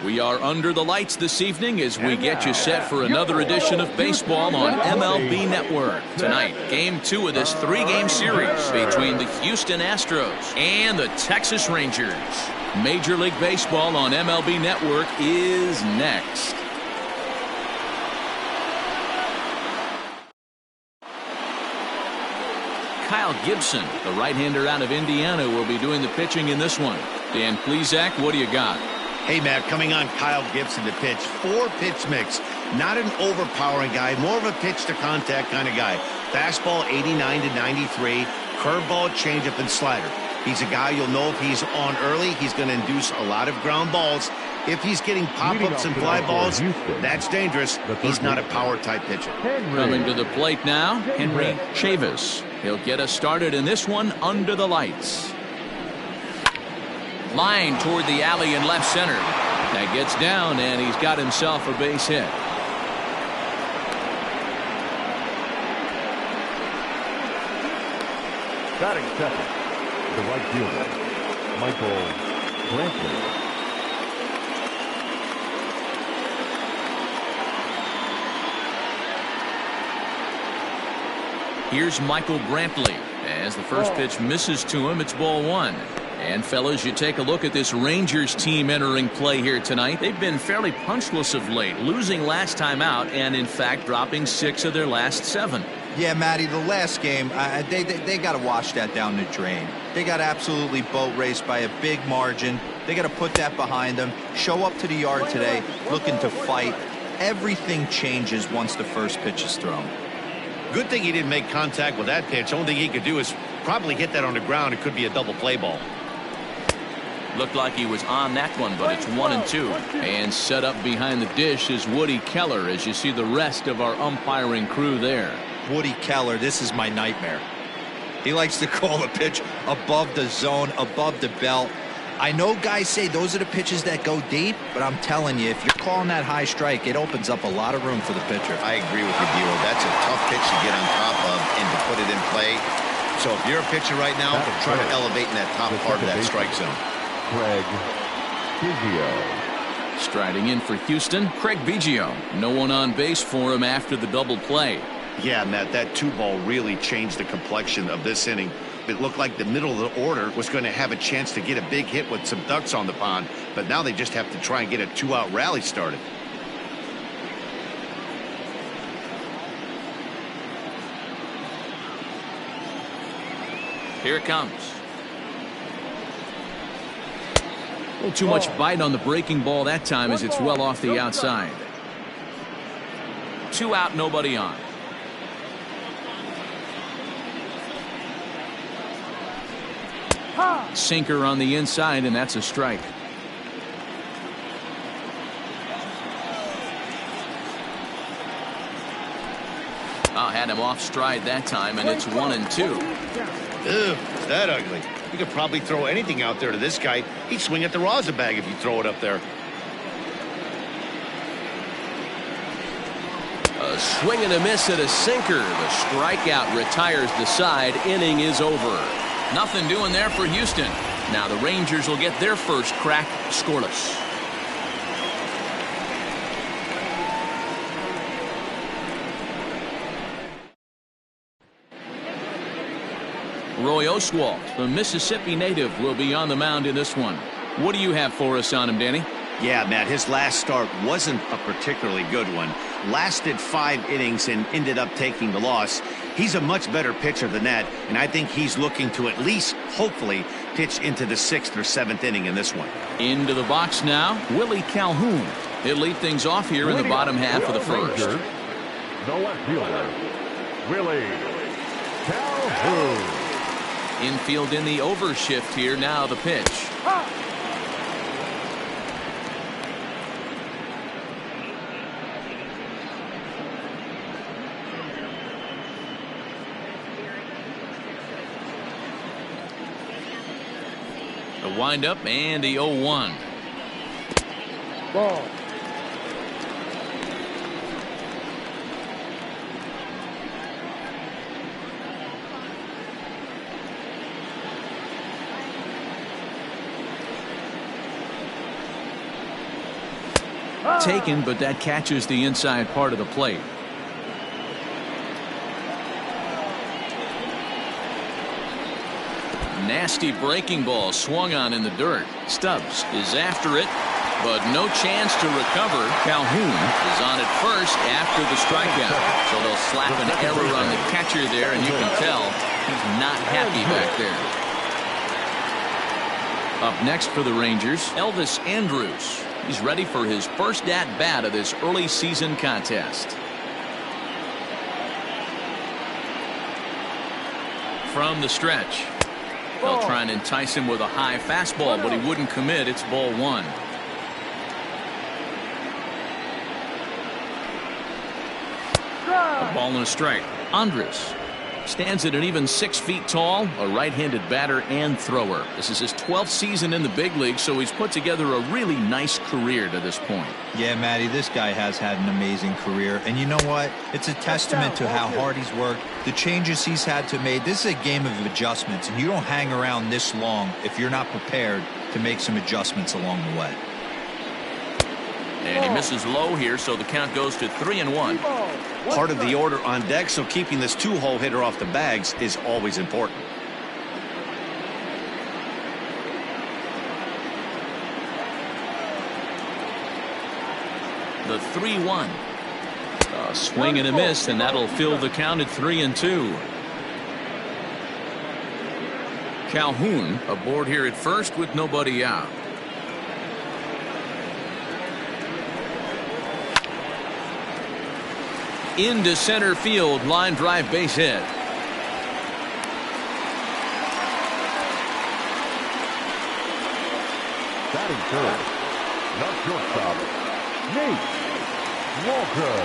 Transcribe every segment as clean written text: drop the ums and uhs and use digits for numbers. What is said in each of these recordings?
We are under the lights this evening as we get you set for another edition of baseball on MLB Network. Tonight, Game 2 of this 3-game series between the Houston Astros and the Texas Rangers. Major League Baseball on MLB Network is next. Kyle Gibson, the right-hander out of Indiana, will be doing the pitching in this one. Dan Plesac, what do you got? Hey, Matt, coming on Kyle Gibson to pitch. 4-pitch mix. Not an overpowering guy, more of a pitch-to-contact kind of guy. Fastball 89 to 93, curveball, changeup, and slider. He's a guy you'll know if he's on early, he's going to induce a lot of ground balls. If he's getting pop-ups and fly balls, that's dangerous. He's not a power-type pitcher. Coming to the plate now, Henry Chavis. He'll get us started in this one under the lights. Line toward the alley in left center. That gets down, and he's got himself a base hit. Batting second, the right fielder, Michael Brantley. Here's Michael Brantley. As the first pitch misses to him, it's ball 1. And fellas, you take a look at this Rangers team entering play here tonight. They've been fairly punchless of late, losing last time out and in fact dropping 6 of their last 7. Yeah, Matty, the last game, they got to wash that down the drain. They got absolutely boat raced by a big margin. They got to put that behind them. Show up to the yard today looking to fight. Everything changes once the first pitch is thrown. Good thing he didn't make contact with that pitch. Only thing he could do is probably hit that on the ground. It could be a double play ball. Looked like he was on that one, but it's 1-2. And set up behind the dish is Woody Keller as you see the rest of our umpiring crew there. Woody Keller, this is my nightmare. He likes to call the pitch above the zone, above the belt. I know guys say those are the pitches that go deep, but I'm telling you, if you're calling that high strike, it opens up a lot of room for the pitcher. I agree with you, Buell. That's a tough pitch to get on top of and to put it in play. So if you're a pitcher right now, try to elevate in that top part of that strike zone. Craig Biggio. Striding in for Houston, Craig Biggio. No one on base for him after the double play. Yeah, Matt, that 2-ball really changed the complexion of this inning. It looked like the middle of the order was going to have a chance to get a big hit with some ducks on the pond, but now they just have to try and get a 2-out rally started. Here it comes. A little too much bite on the breaking ball that time as it's well off the outside. 2 out, nobody on. Sinker on the inside, and that's a strike. Had him off stride that time, and it's 1-2. Ugh, is that ugly? You could probably throw anything out there to this guy. He'd swing at the rosin bag if you throw it up there. A swing and a miss at a sinker. The strikeout retires the side. Inning is over. Nothing doing there for Houston. Now the Rangers will get their first crack scoreless. Roy Oswalt, the Mississippi native, will be on the mound in this one. What do you have for us on him, Danny? Yeah, Matt, his last start wasn't a particularly good one. Lasted 5 innings and ended up taking the loss. He's a much better pitcher than that, and I think he's looking to at least, hopefully, pitch into the 6th or 7th inning in this one. Into the box now, Willie Calhoun. He'll lead things off here in the bottom half of the first. The left fielder, Willie Calhoun. Infield in the overshift here. Now the pitch. The windup and the 0-1. Ball. Taken, but that catches the inside part of the plate. Nasty breaking ball swung on in the dirt. Stubbs is after it, but no chance to recover. Calhoun is on at first after the strikeout. So they'll slap an error on the catcher there, and you can tell he's not happy back there. Up next for the Rangers, Elvis Andrus. He's ready for his first at-bat of this early season contest. From the stretch. They'll try and entice him with a high fastball, but he wouldn't commit. It's ball one. A ball and a strike. Andrus stands at an even 6 feet tall, a right-handed batter and thrower. This is his 12th season in the big league, so he's put together a really nice career to this point. Yeah, Matty, this guy has had an amazing career. And you know what? It's a testament to how hard he's worked, the changes he's had to make. This is a game of adjustments, and you don't hang around this long if you're not prepared to make some adjustments along the way. And he misses low here, so the count goes to 3-1. Part of the order on deck, so keeping this two-hole hitter off the bags is always important. The 3-1. A swing and a miss, and that'll fill the count at 3-2. Calhoun aboard here at first with nobody out. Into center field, line drive, base hit. Batting third, not shortstop, Nate Walker.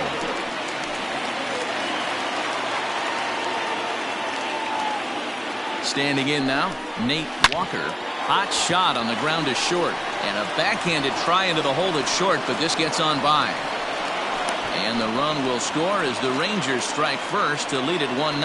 Standing in now, Nate Walker. Hot shot on the ground to short, and a backhanded try into the hole at short, but this gets on by. And the run will score as the Rangers strike first to lead it 1-0.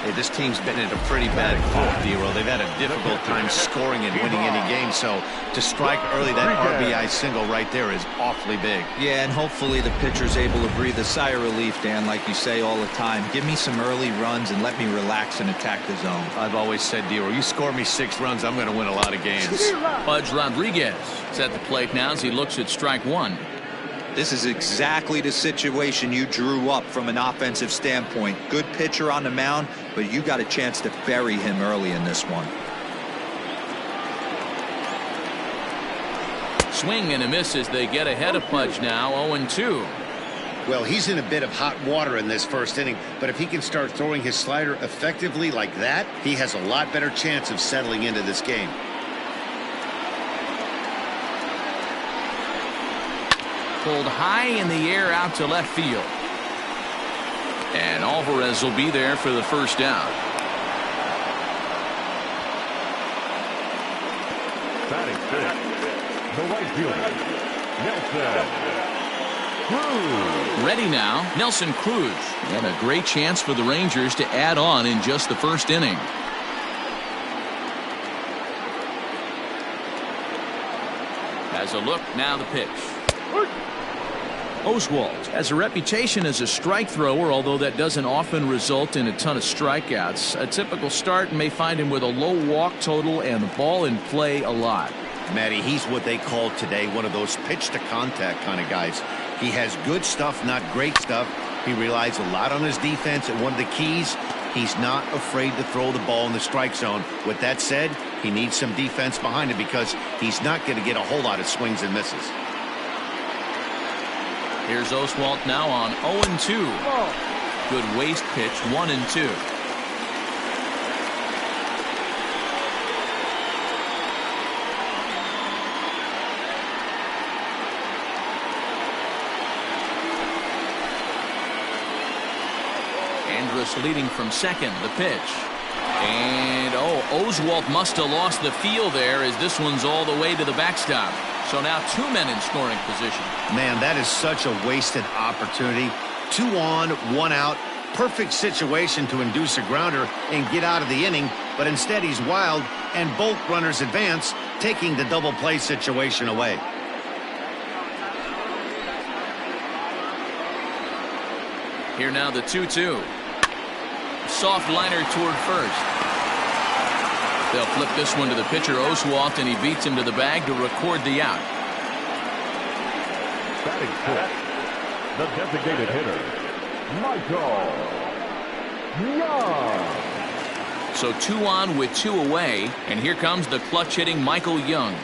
Hey, this team's been in a pretty bad funk, D-Roll. They've had a difficult time scoring and winning any game, so to strike early, that RBI single right there is awfully big. Yeah, and hopefully the pitcher's able to breathe a sigh of relief, Dan, like you say all the time. Give me some early runs and let me relax and attack the zone. I've always said, D-Roll, you score me 6 runs, I'm going to win a lot of games. Pudge Rodriguez is at the plate now as he looks at strike one. This is exactly the situation you drew up from an offensive standpoint. Good pitcher on the mound, but you got a chance to bury him early in this one. Swing and a miss as they get ahead of Pudge now, 0-2. Well, he's in a bit of hot water in this first inning, but if he can start throwing his slider effectively like that, he has a lot better chance of settling into this game. Pulled high in the air out to left field. And Alvarez will be there for the first down. Batting fifth, the right fielder, Nelson Cruz. Ready now, Nelson Cruz. And a great chance for the Rangers to add on in just the first inning. As a look, now the pitch. Oswalt has a reputation as a strike thrower, although that doesn't often result in a ton of strikeouts. A typical start may find him with a low walk total and the ball in play a lot. Matty, he's what they call today one of those pitch to contact kind of guys. He has good stuff, not great stuff. He relies a lot on his defense, and one of the keys, he's not afraid to throw the ball in the strike zone. With that said, he needs some defense behind him because he's not going to get a whole lot of swings and misses. Here's Oswalt now on 0-2. Good waste pitch, 1-2. Andrus leading from second. The pitch. And Oswalt must have lost the feel there as this one's all the way to the backstop. So now 2 men in scoring position. Man, that is such a wasted opportunity. 2 on, 1 out. Perfect situation to induce a grounder and get out of the inning, but instead he's wild and both runners advance, taking the double play situation away. Here now the 2-2. Soft liner toward first. They'll flip this one to the pitcher Oswalt, and he beats him to the bag to record the out. Batting fifth, the designated hitter, Michael Young. So 2 on with 2 away, and here comes the clutch hitting Michael Young.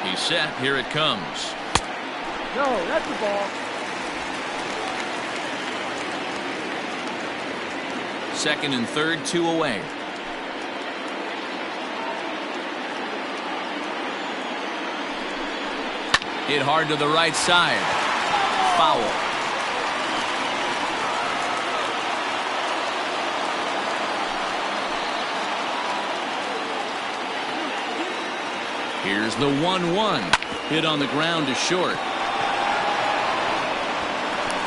He's set. Here it comes. No, that's the ball. Second and third, 2 away. Hit hard to the right side. Foul. Here's the 1-1. Hit on the ground to short.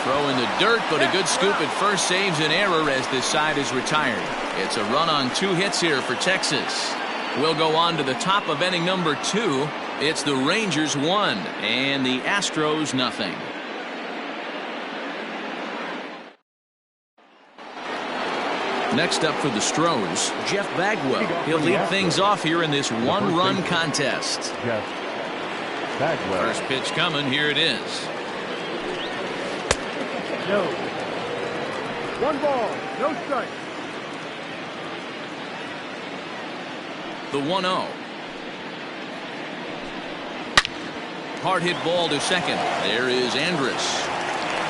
Throw in the dirt, but a good scoop at first saves an error as this side is retired. It's a run on 2 hits here for Texas. We'll go on to the top of inning number 2. It's the Rangers 1 and the Astros nothing. Next up for the Stros, Jeff Bagwell. He'll lead things off here in this 1-run contest. Jeff Bagwell. First pitch coming. Here it is. No. 1 ball, no strike. The 1-0. Hard hit ball to second. There is Andrus.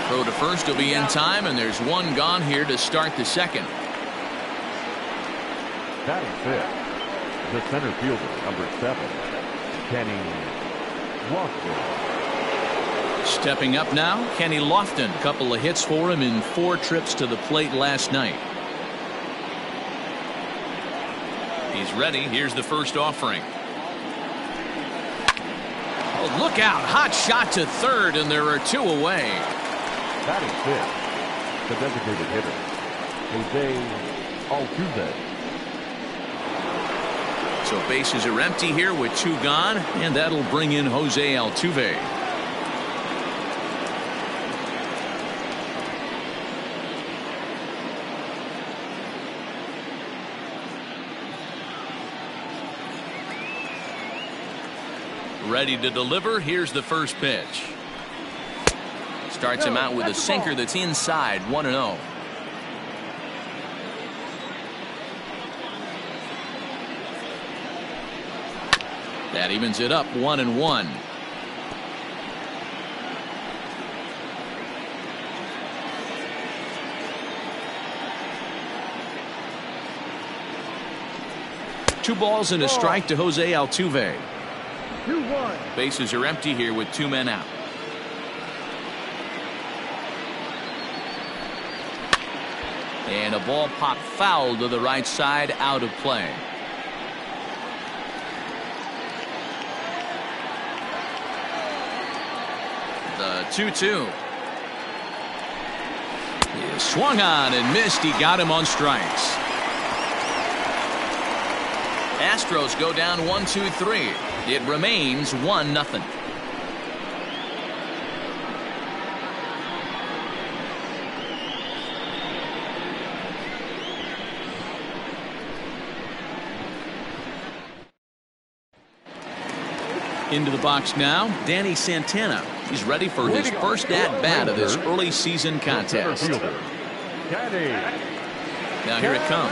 Throw to first will be in time, and there's 1 gone here to start the second. Batting fifth, the center fielder, number 7, Kenny Lofton. Stepping up now, Kenny Lofton. A couple of hits for him in 4 trips to the plate last night. He's ready. Here's the first offering. Oh, look out. Hot shot to third, and there are 2 away. Batting fifth, the designated hitter, Jose Altuve. So bases are empty here with 2 gone, and that'll bring in Jose Altuve. Ready to deliver. Here's the first pitch. Starts him out with a sinker that's inside. 1-0. That evens it up. 1-1. Two balls and a strike to Jose Altuve. 2-1. Bases are empty here with 2 men out. And a ball popped foul to the right side, out of play. The 2-2. He swung on and missed. He got him on strikes. Astros go down 1-2-3. It remains 1-0. Into the box now, Danny Santana. He's ready for his first at-bat of this early season contest. Now here it comes.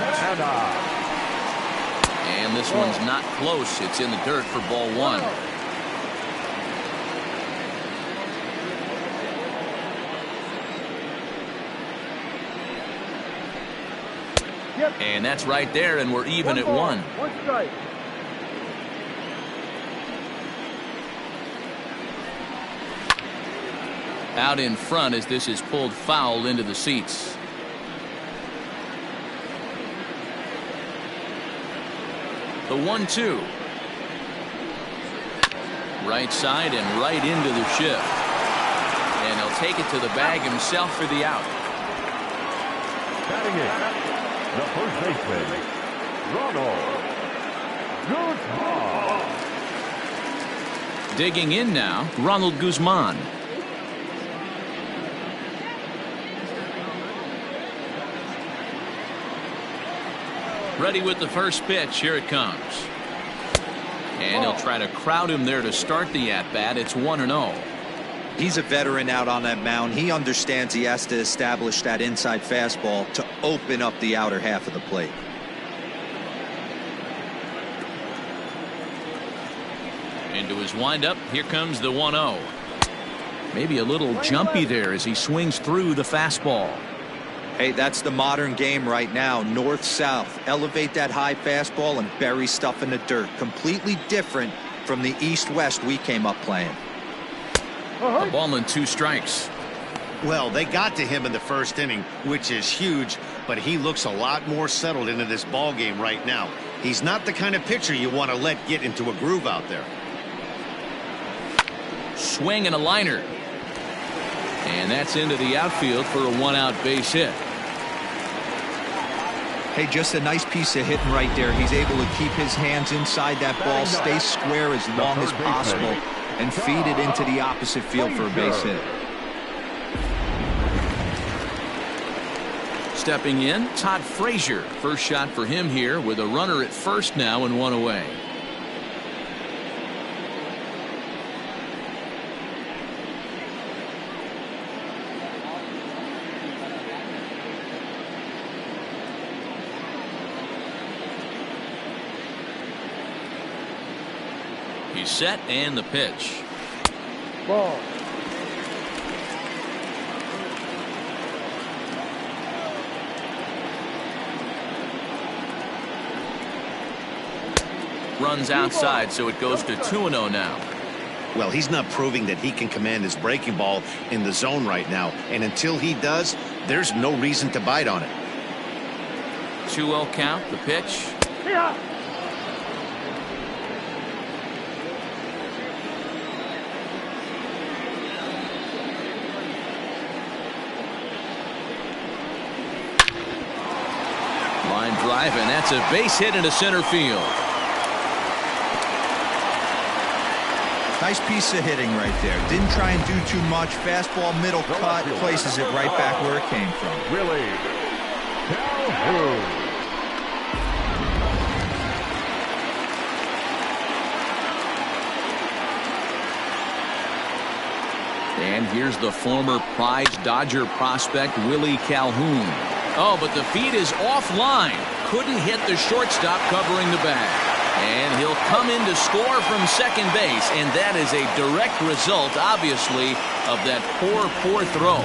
And this one's not close. It's in the dirt for ball 1. And that's right there, and we're even at 1. 1 strike. Out in front as this is pulled foul into the seats. The 1-2. Right side and right into the shift. And he'll take it to the bag himself for the out. Batting it, the first baseman, Ronald Goodhart. Digging in now, Ronald Guzman. Ready with the first pitch. Here it comes. And he'll try to crowd him there to start the at-bat. It's 1-0. He's a veteran out on that mound. He understands he has to establish that inside fastball to open up the outer half of the plate. Into his windup. Here comes the 1-0. Maybe a little jumpy there as he swings through the fastball. Hey, that's the modern game right now. North-south. Elevate that high fastball and bury stuff in the dirt. Completely different from the east-west we came up playing. A ball and 2 strikes. Well, they got to him in the first inning, which is huge, but he looks a lot more settled into this ball game right now. He's not the kind of pitcher you want to let get into a groove out there. Swing and a liner. And that's into the outfield for a 1-out base hit. Hey, just a nice piece of hitting right there. He's able to keep his hands inside that ball, stay square as long as possible, and feed it into the opposite field for a base hit. Stepping in, Todd Frazier. First shot for him here with a runner at first now and 1 away. He's set and the pitch. Ball. Runs outside, so it goes to 2-0 now. Well, he's not proving that he can command his breaking ball in the zone right now, and until he does, there's no reason to bite on it. 2-0 count, the pitch. Yeah. Line drive, and that's a base hit into center field. Nice piece of hitting right there. Didn't try and do too much. Fastball, middle cut, places it right back where it came from. Willie Calhoun. And here's the former prize Dodger prospect, Willie Calhoun. Oh, but the feed is offline. Couldn't hit the shortstop covering the bag. And he'll come in to score from second base. And that is a direct result, obviously, of that poor throw.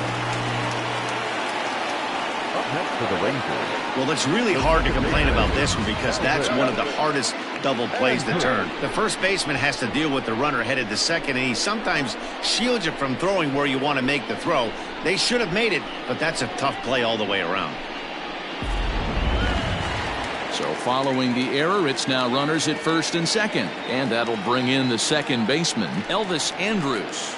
Up next for the Rangers. Well, it's really hard to complain about this one because that's one of the hardest double plays to turn. The first baseman has to deal with the runner headed to second, and he sometimes shields you from throwing where you want to make the throw. They should have made it, but that's a tough play all the way around. So following the error, it's now runners at first and second. And that'll bring in the second baseman, Elvis Andrus.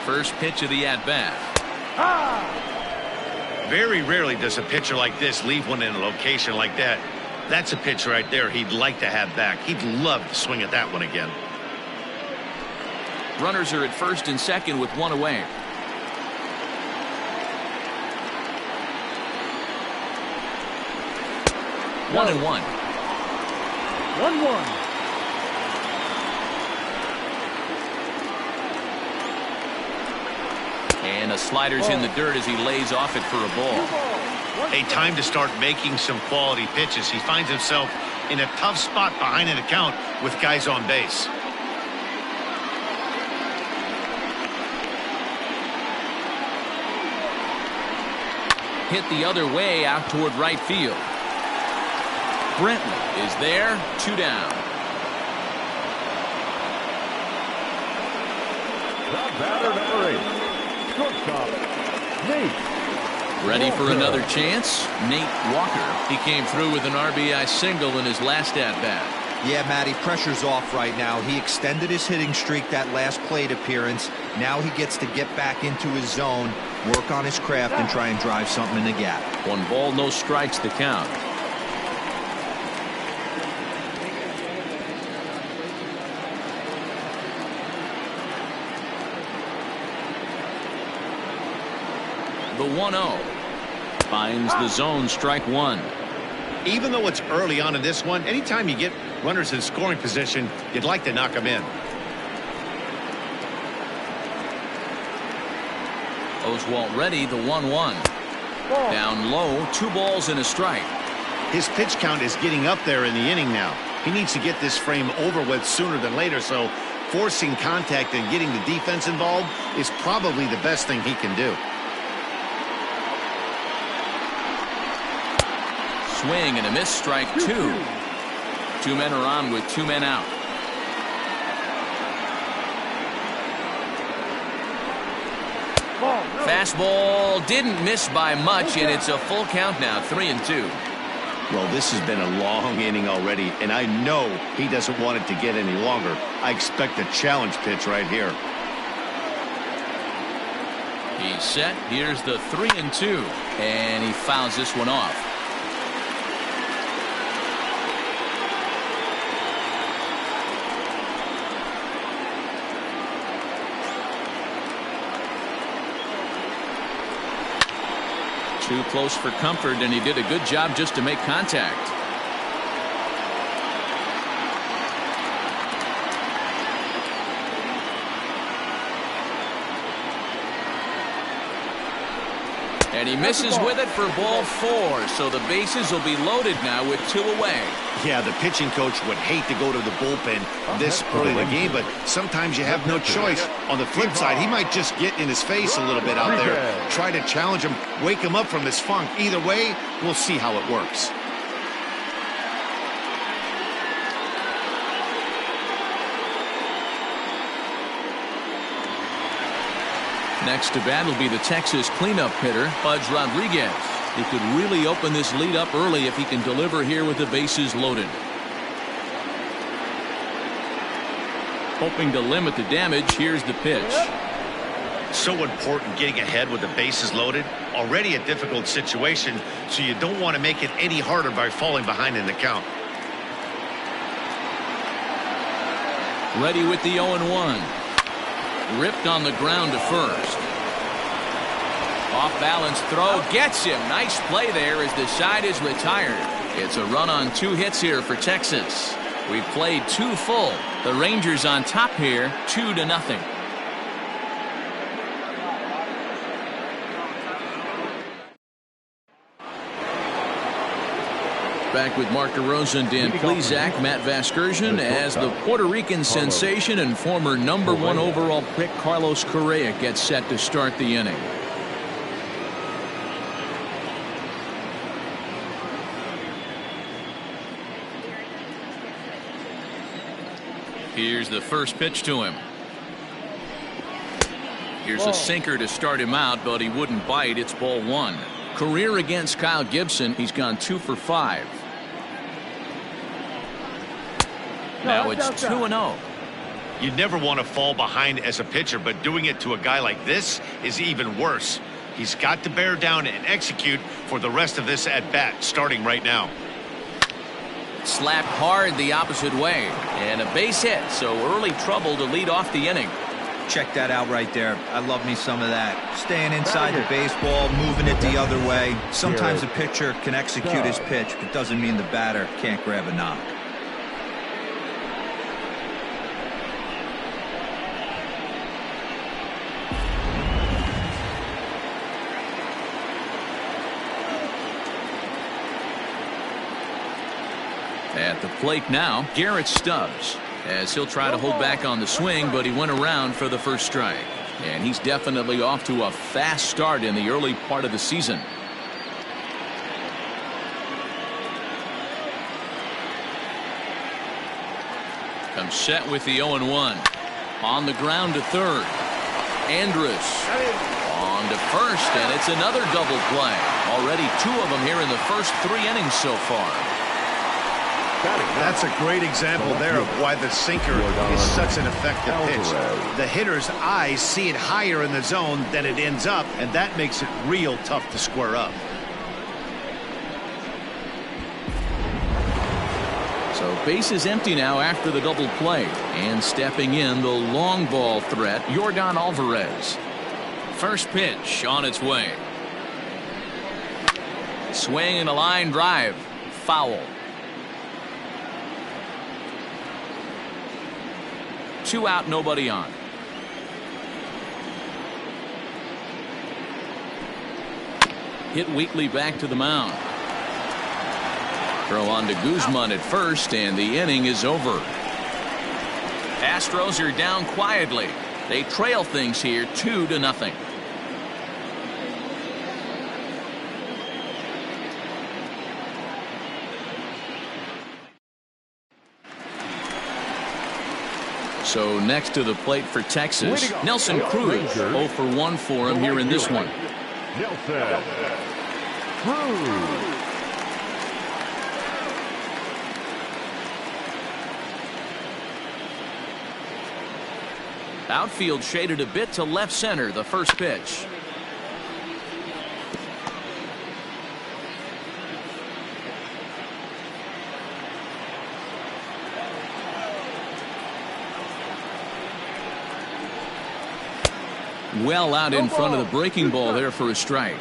First pitch of the at-bat. Very rarely does a pitcher like this leave one in a location like that. That's a pitch right there he'd like to have back. He'd love to swing at that one again. Runners are at first and second with 1 away. No. 1-1. 1-1. And a slider's in the dirt as he lays off it for a ball. A time to start making some quality pitches. He finds himself in a tough spot behind an account with guys on base. Hit the other way out toward right field. Brenton is there, 2 down. The batter number 8, shortstop, Nate. Ready for another chance? Nate Walker. He came through with an RBI single in his last at-bat. Yeah, Matty, pressure's off right now. He extended his hitting streak that last plate appearance. Now he gets to get back into his zone, work on his craft, and try and drive something in the gap. 1 ball, no strikes to count. the 1-0. Finds the zone, strike one. Even though it's early on in this one, anytime you get runners in scoring position, you'd like to knock them in. Oswalt ready, the 1-1. Down low, 2 balls and a strike. His pitch count is getting up there in the inning now. He needs to get this frame over with sooner than later, so forcing contact and getting the defense involved is probably the best thing he can do. Swing and a miss, strike 2. 2 men are on with 2 men out. Fastball didn't miss by much, and it's a full count now, 3-2. Well, this has been a long inning already, and I know he doesn't want it to get any longer. I expect a challenge pitch right here. He's set. Here's the 3-2, and he fouls this one off. Too close for comfort, and he did a good job just to make contact. And he misses with it for ball 4, so the bases will be loaded now with 2 away. Yeah, the pitching coach would hate to go to the bullpen this early in the game, but sometimes you have no choice. On the flip side, he might just get in his face a little bit out there, try to challenge him, wake him up from his funk. Either way, we'll see how it works. Next to bat will be the Texas cleanup hitter, Pudge Rodriguez. He could really open this lead up early if he can deliver here with the bases loaded. Hoping to limit the damage, here's the pitch. So important getting ahead with the bases loaded. Already a difficult situation, so you don't want to make it any harder by falling behind in the count. Ready with the 0-1. Ripped on the ground to first. Off balance throw gets him. Nice play there as the side is retired. It's a run on 2 hits here for Texas. We've played 2 full. The Rangers on top here, 2-0. Back with Mark DeRosa and Dan Plesac, Matt Vasgersian, as the Puerto Rican sensation and former #1 overall pick Carlos Correa gets set to start the inning. Here's the first pitch to him. Here's a sinker to start him out, but he wouldn't bite. It's ball 1. Career against Kyle Gibson. He's gone 2 for 5. Now it's 2-0. You never want to fall behind as a pitcher, but doing it to a guy like this is even worse. He's got to bear down and execute for the rest of this at bat, starting right now. Slapped hard the opposite way, and a base hit, so early trouble to lead off the inning. Check that out right there. I love me some of that. Staying inside the baseball, moving it the other way. Sometimes a pitcher can execute his pitch, but doesn't mean the batter can't grab a knock. At the plate now, Garrett Stubbs, as he'll try to hold back on the swing, but he went around for the first strike. And he's definitely off to a fast start in the early part of the season. Comes set with the 0-1. On the ground to third. Andrus on to first, and it's another double play. Already 2 of them here in the first 3 innings so far. That's a great example there of why the sinker is such an effective pitch. The hitter's eyes see it higher in the zone than it ends up, and that makes it real tough to square up. So base is empty now after the double play, and stepping in the long ball threat, Yordan Alvarez. First pitch on its way. Swing and a line drive. Foul. 2 out, nobody on. Hit weakly back to the mound. Throw on to Guzman at first, and the inning is over. Astros are down quietly. They trail things here 2-0. So next to the plate for Texas, Nelson Cruz. 0 for 1 for him here in this one. Nelson Cruz. Outfield shaded a bit to left center, the first pitch. Well out in front of the breaking ball there for a strike.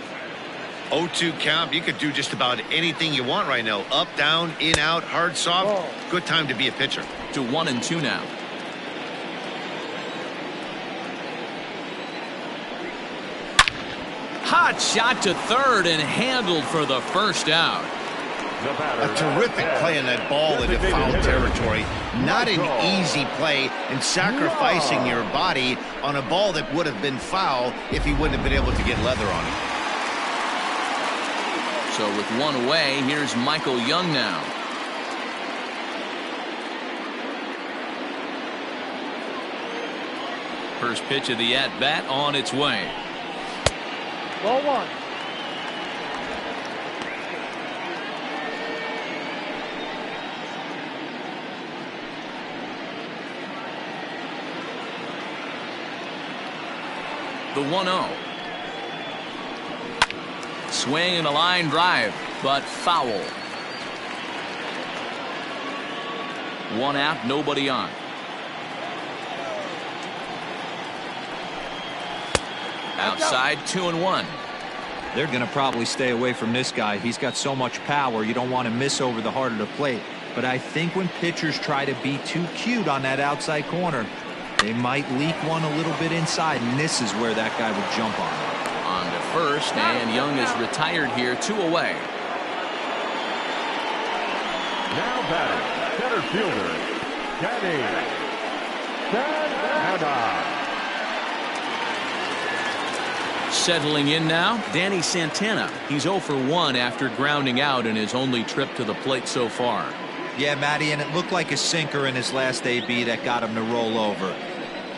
0-2 count. You could do just about anything you want right now. Up, down, in, out, hard, soft. Good time to be a pitcher. To 1-2 now. Hot shot to third and handled for the first out. A terrific play in that ball into foul territory. Not an easy play, and sacrificing your body on a ball that would have been foul if he wouldn't have been able to get leather on it. So with one away, here's Michael Young now. First pitch of the at-bat on its way. Ball 1. The 1-0. Swing and a line drive, but foul. 1 out, nobody on. Outside, 2-1. They're going to probably stay away from this guy. He's got so much power. You don't want to miss over the heart of the plate. But I think when pitchers try to be too cute on that outside corner, they might leak one a little bit inside, and this is where that guy would jump on. On to first, and Young is retired here, 2 away. Now batting, center fielder, Danny Santana. Settling in now, Danny Santana. He's 0 for 1 after grounding out in his only trip to the plate so far. Yeah, Matty, and it looked like a sinker in his last AB that got him to roll over.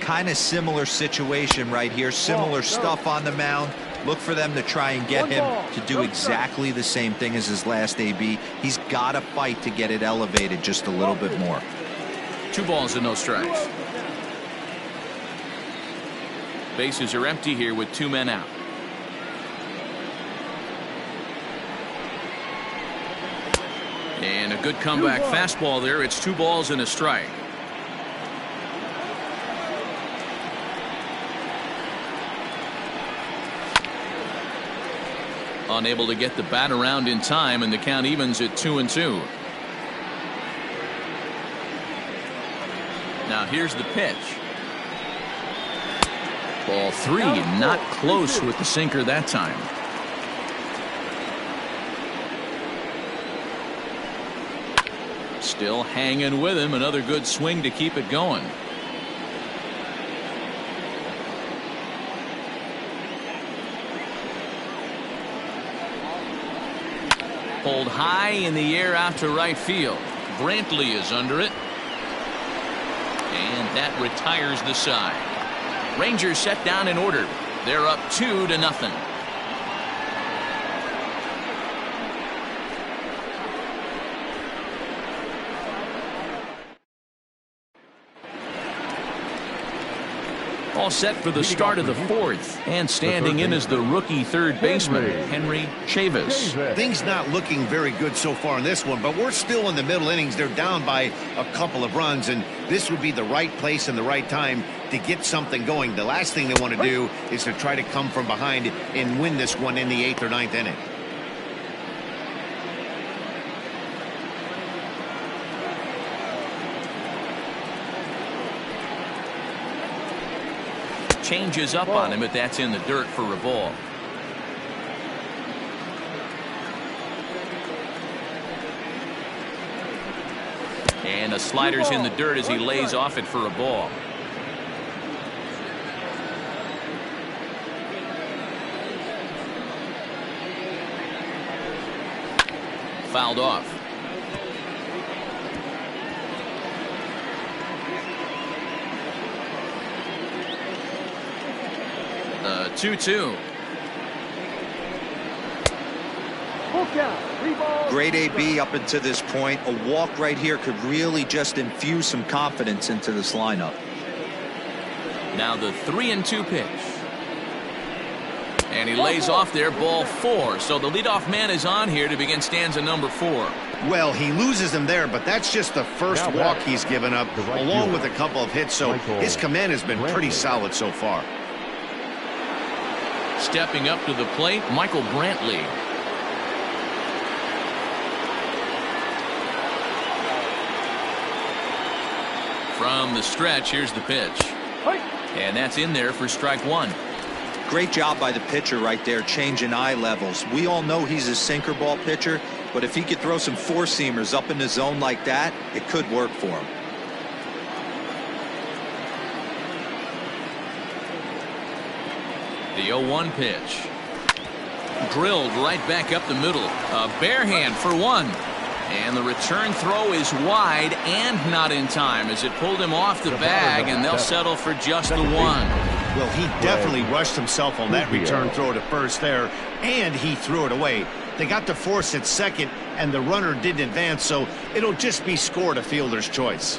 Kind of similar situation right here. Similar stuff on the mound. Look for them to try and get him to do exactly the same thing as his last AB. He's got to fight to get it elevated just a little bit more. 2 balls and no strikes. Bases are empty here with 2 men out. And a good comeback fastball there. It's 2 balls and a strike. Unable to get the bat around in time, and the count evens at 2-2. Now here's the pitch. Ball 3, not close with the sinker that time. Still hanging with him. Another good swing to keep it going. Pulled high in the air out to right field. Brantley is under it. And that retires the side. Rangers set down in order. They're up 2-0. All set for the start of the 4th, and standing in is the rookie third baseman, Henry Chavis. Things not looking very good so far in this one, but we're still in the middle innings. They're down by a couple of runs, and this would be the right place and the right time to get something going. The last thing they want to do is to try to come from behind and win this one in the 8th or 9th inning. Changes up on him, but that's in the dirt for a ball. And the slider's in the dirt as he lays off it for a ball. Fouled off. The 2-2. Great AB up until this point. A walk right here could really just infuse some confidence into this lineup. Now the 3-2 pitch. And he lays off there, ball 4. So the leadoff man is on here to begin stanza number 4. Well, he loses him there, but that's just the first walk he's given up, along with a couple of hits, so his command has been pretty solid so far. Stepping up to the plate, Michael Brantley. From the stretch, here's the pitch. And that's in there for strike 1. Great job by the pitcher right there, changing eye levels. We all know he's a sinker ball pitcher, but if he could throw some four-seamers up in the zone like that, it could work for him. The 0-1 pitch. Drilled right back up the middle. A bare hand for 1. And the return throw is wide and not in time as it pulled him off the bag, and they'll settle for just the 1. Well, he definitely rushed himself on that return throw to first there, and he threw it away. They got to force at second, and the runner didn't advance, so it'll just be scored a fielder's choice.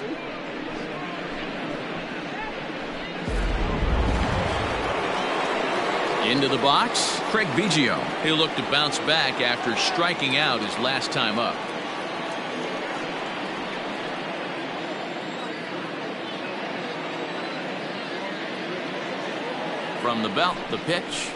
Into the box, Craig Biggio. He'll look to bounce back after striking out his last time up. From the belt, the pitch.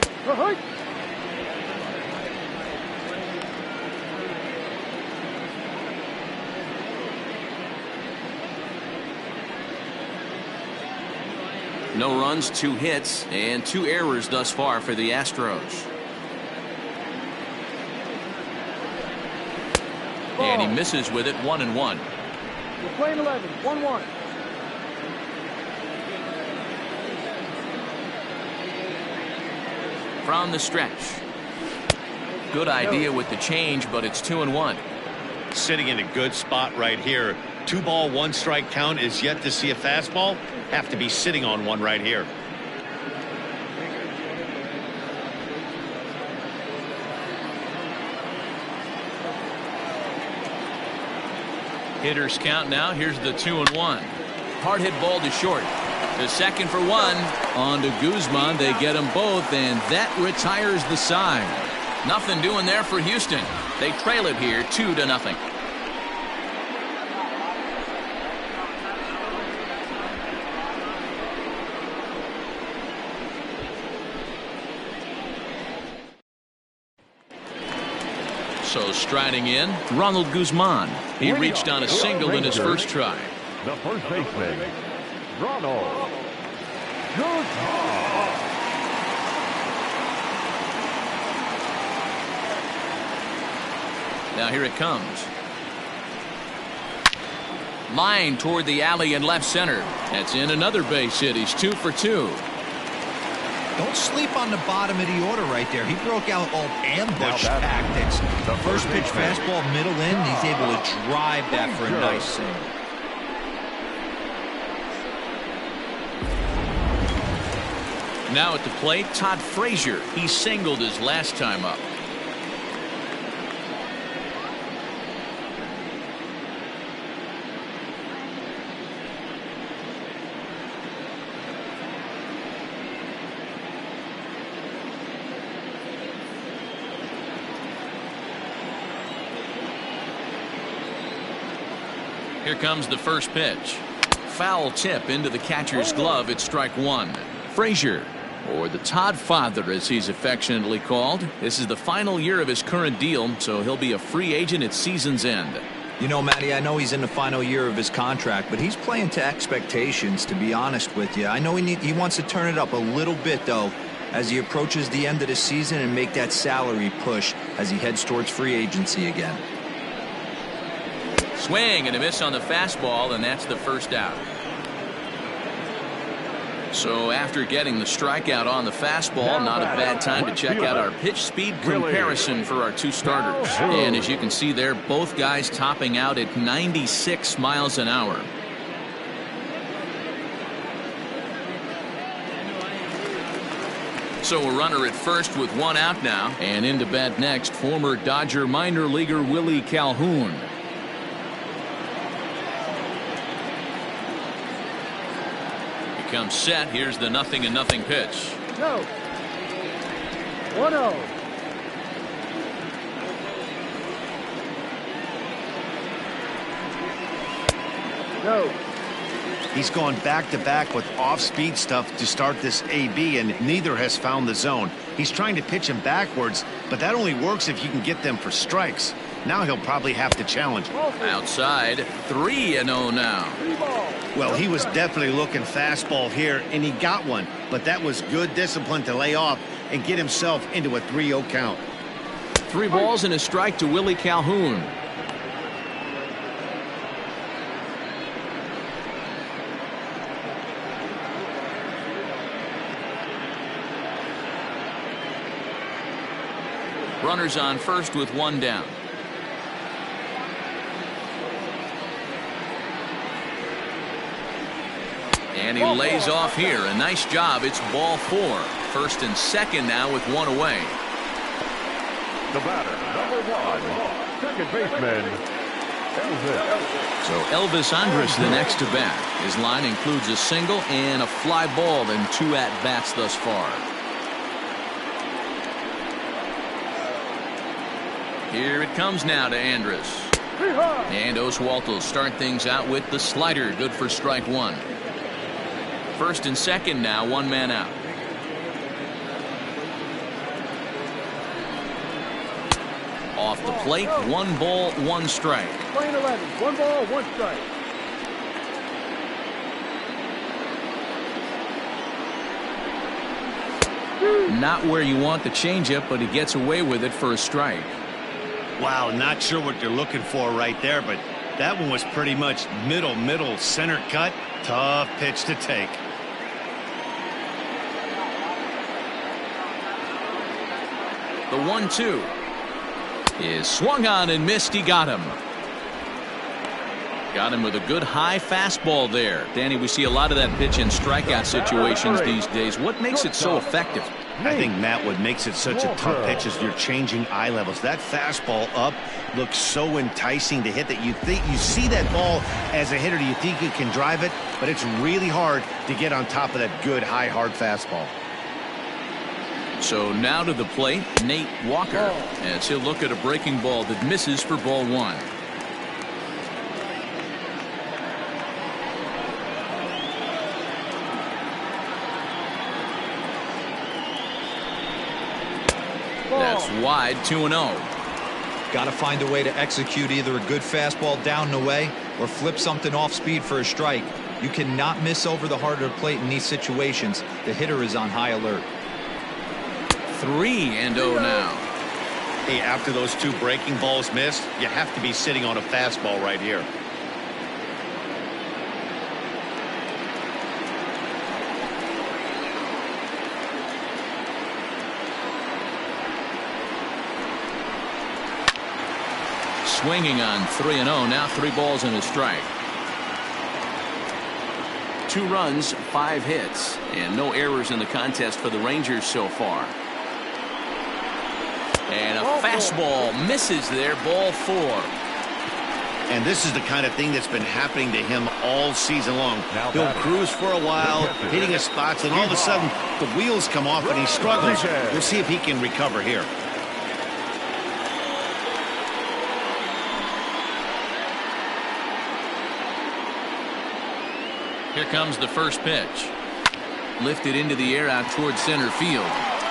No runs, 2 hits, and 2 errors thus far for the Astros. And he misses with it, 1-1. We're playing 11, 1-1. From the stretch. Good idea with the change, but it's 2-1. Sitting in a good spot right here. 2-ball, 1-strike count is yet to see a fastball. Have to be sitting on one right here. Hitters count now. Here's the 2-1. Hard hit ball to short. The second for 1. On to Guzman. They get them both, and that retires the side. Nothing doing there for Houston. They trail it here 2-0. So striding in, Ronald Guzman. He reached on a single in his first try. The first baseman, Ronald Guzman. Now here it comes. Line toward the alley in left center. That's in another base hit. He's 2 for 2. Don't sleep on the bottom of the order right there. He broke out all ambush tactics. The first pitch fastball middle in. He's able to drive that for a nice single. Now at the plate, Todd Frazier. He singled his last time up. Here comes the first pitch. Foul tip into the catcher's glove. It's strike 1. Frazier, or the Todd Father as he's affectionately called. This is the final year of his current deal, so he'll be a free agent at season's end. You know, Matty, I know he's in the final year of his contract, but he's playing to expectations, to be honest with you. I know he wants to turn it up a little bit, though, as he approaches the end of the season and make that salary push as he heads towards free agency again. Swing and a miss on the fastball, and that's the first out. So after getting the strikeout on the fastball, not a bad time to check out our pitch speed comparison for our two starters. And as you can see there, both guys topping out at 96 miles an hour. So a runner at first with one out now. And into bat next, former Dodger minor leaguer Willie Calhoun. Comes set. Here's the 0-0 pitch. No. 1-0. No. He's gone back-to-back with off-speed stuff to start this AB, and neither has found the zone. He's trying to pitch him backwards, but that only works if you can get them for strikes. Now he'll probably have to challenge. Outside, 3-0 now. Well, he was definitely looking fastball here, and he got one. But that was good discipline to lay off and get himself into a 3-0 count. 3 balls and a strike to Willie Calhoun. Runners on first with one down. And he lays off here. A nice job. It's ball 4. First and second now with one away. The batter, number 1, second baseman, Elvis. So Elvis Andrus the next to bat. His line includes a single and a fly ball and 2 at-bats thus far. Here it comes now to Andrus. And Oswalt will start things out with the slider. Good for strike 1. First and second now, 1 man out. Off the plate, 1 ball, 1 strike. Playing 11, 1 ball, 1 strike. Not where you want the changeup, but he gets away with it for a strike. Wow, not sure what you're looking for right there, but that one was pretty much middle, center cut. Tough pitch to take. The 1-2 is swung on and missed. He got him. Got him with a good high fastball there. Danny, we see a lot of that pitch in strikeout situations these days. What makes it so effective? I think, Matt, what makes it such a tough pitch is you're changing eye levels. That fastball up looks so enticing to hit that you see that ball as a hitter. You think you can drive it, but it's really hard to get on top of that good high hard fastball. So now to the plate, Nate Walker, as he'll look at a breaking ball that misses for ball 1. That's wide, 2-0. Got to find a way to execute either a good fastball down the way or flip something off speed for a strike. You cannot miss over the heart of the plate in these situations. The hitter is on high alert. 3-0 now. Hey, after those 2 breaking balls missed, you have to be sitting on a fastball right here. Swinging on 3-0. Now 3 balls and a strike. 2 runs, 5 hits, and no errors in the contest for the Rangers so far. And a fastball misses there, ball 4. And this is the kind of thing that's been happening to him all season long. He'll cruise for a while, hitting his spots, and all of a sudden the wheels come off and he struggles. We'll see if he can recover here. Here comes the first pitch. Lifted into the air out towards center field.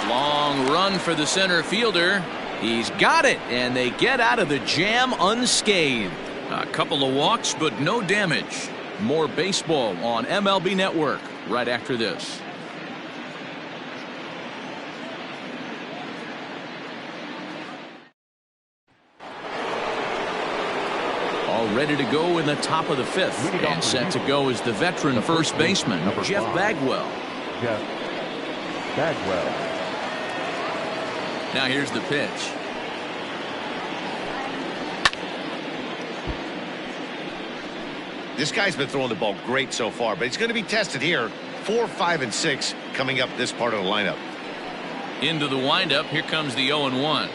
Long run for the center fielder. He's got it, and they get out of the jam unscathed. A couple of walks, but no damage. More baseball on MLB Network right after this. All ready to go in the top of the fifth. And set to go is the veteran first baseman, Jeff Bagwell. Jeff Bagwell. Now here's the pitch. This guy's been throwing the ball great so far, but he's going to be tested here. 4, 5, and 6 coming up this part of the lineup. Into the windup. Here comes the 0-1.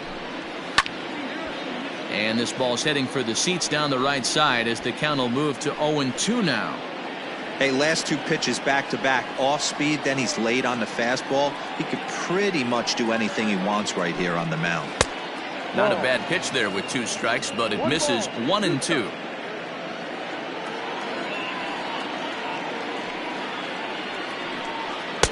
And this ball's heading for the seats down the right side as the count will move to 0-2 now. Hey, last 2 pitches back-to-back off speed, then he's late on the fastball. He could pretty much do anything he wants right here on the mound. Not a bad pitch there with 2 strikes, but it misses 1-2.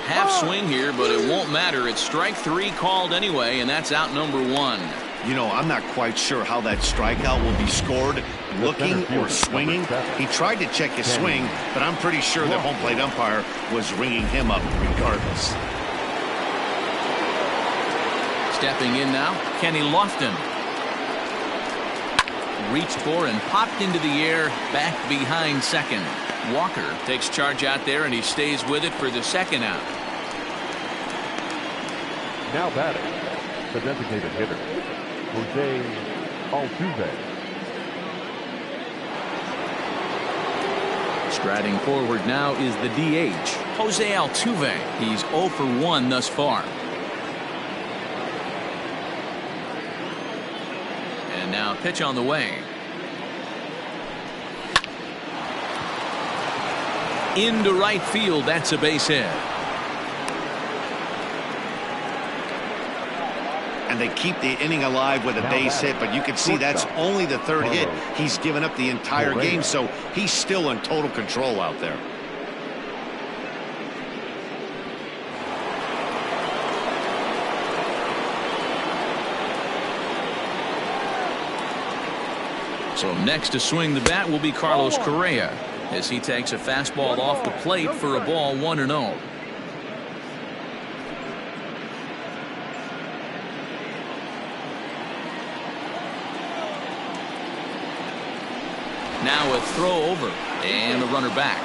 Half swing here, but it won't matter. It's strike 3 called anyway, and that's out number 1. You know, I'm not quite sure how that strikeout will be scored, looking or swinging. He tried to check his swing, but I'm pretty sure the home plate umpire was ringing him up regardless. Stepping in now, Kenny Lofton. Reached for and popped into the air, back behind second. Walker takes charge out there, and he stays with it for the second out. Now batting, the designated hitter, Jose Altuve. Striding forward now is the DH, Jose Altuve. He's 0 for 1 thus far. And now pitch on the way. Into right field. That's a base hit. And they keep the inning alive with a base hit, but you can see that's only the 3rd hit. He's given up the entire game, so he's still in total control out there. So next to swing the bat will be Carlos Correa as he takes a fastball off the plate for a ball 1-0. Now a throw over and the runner back.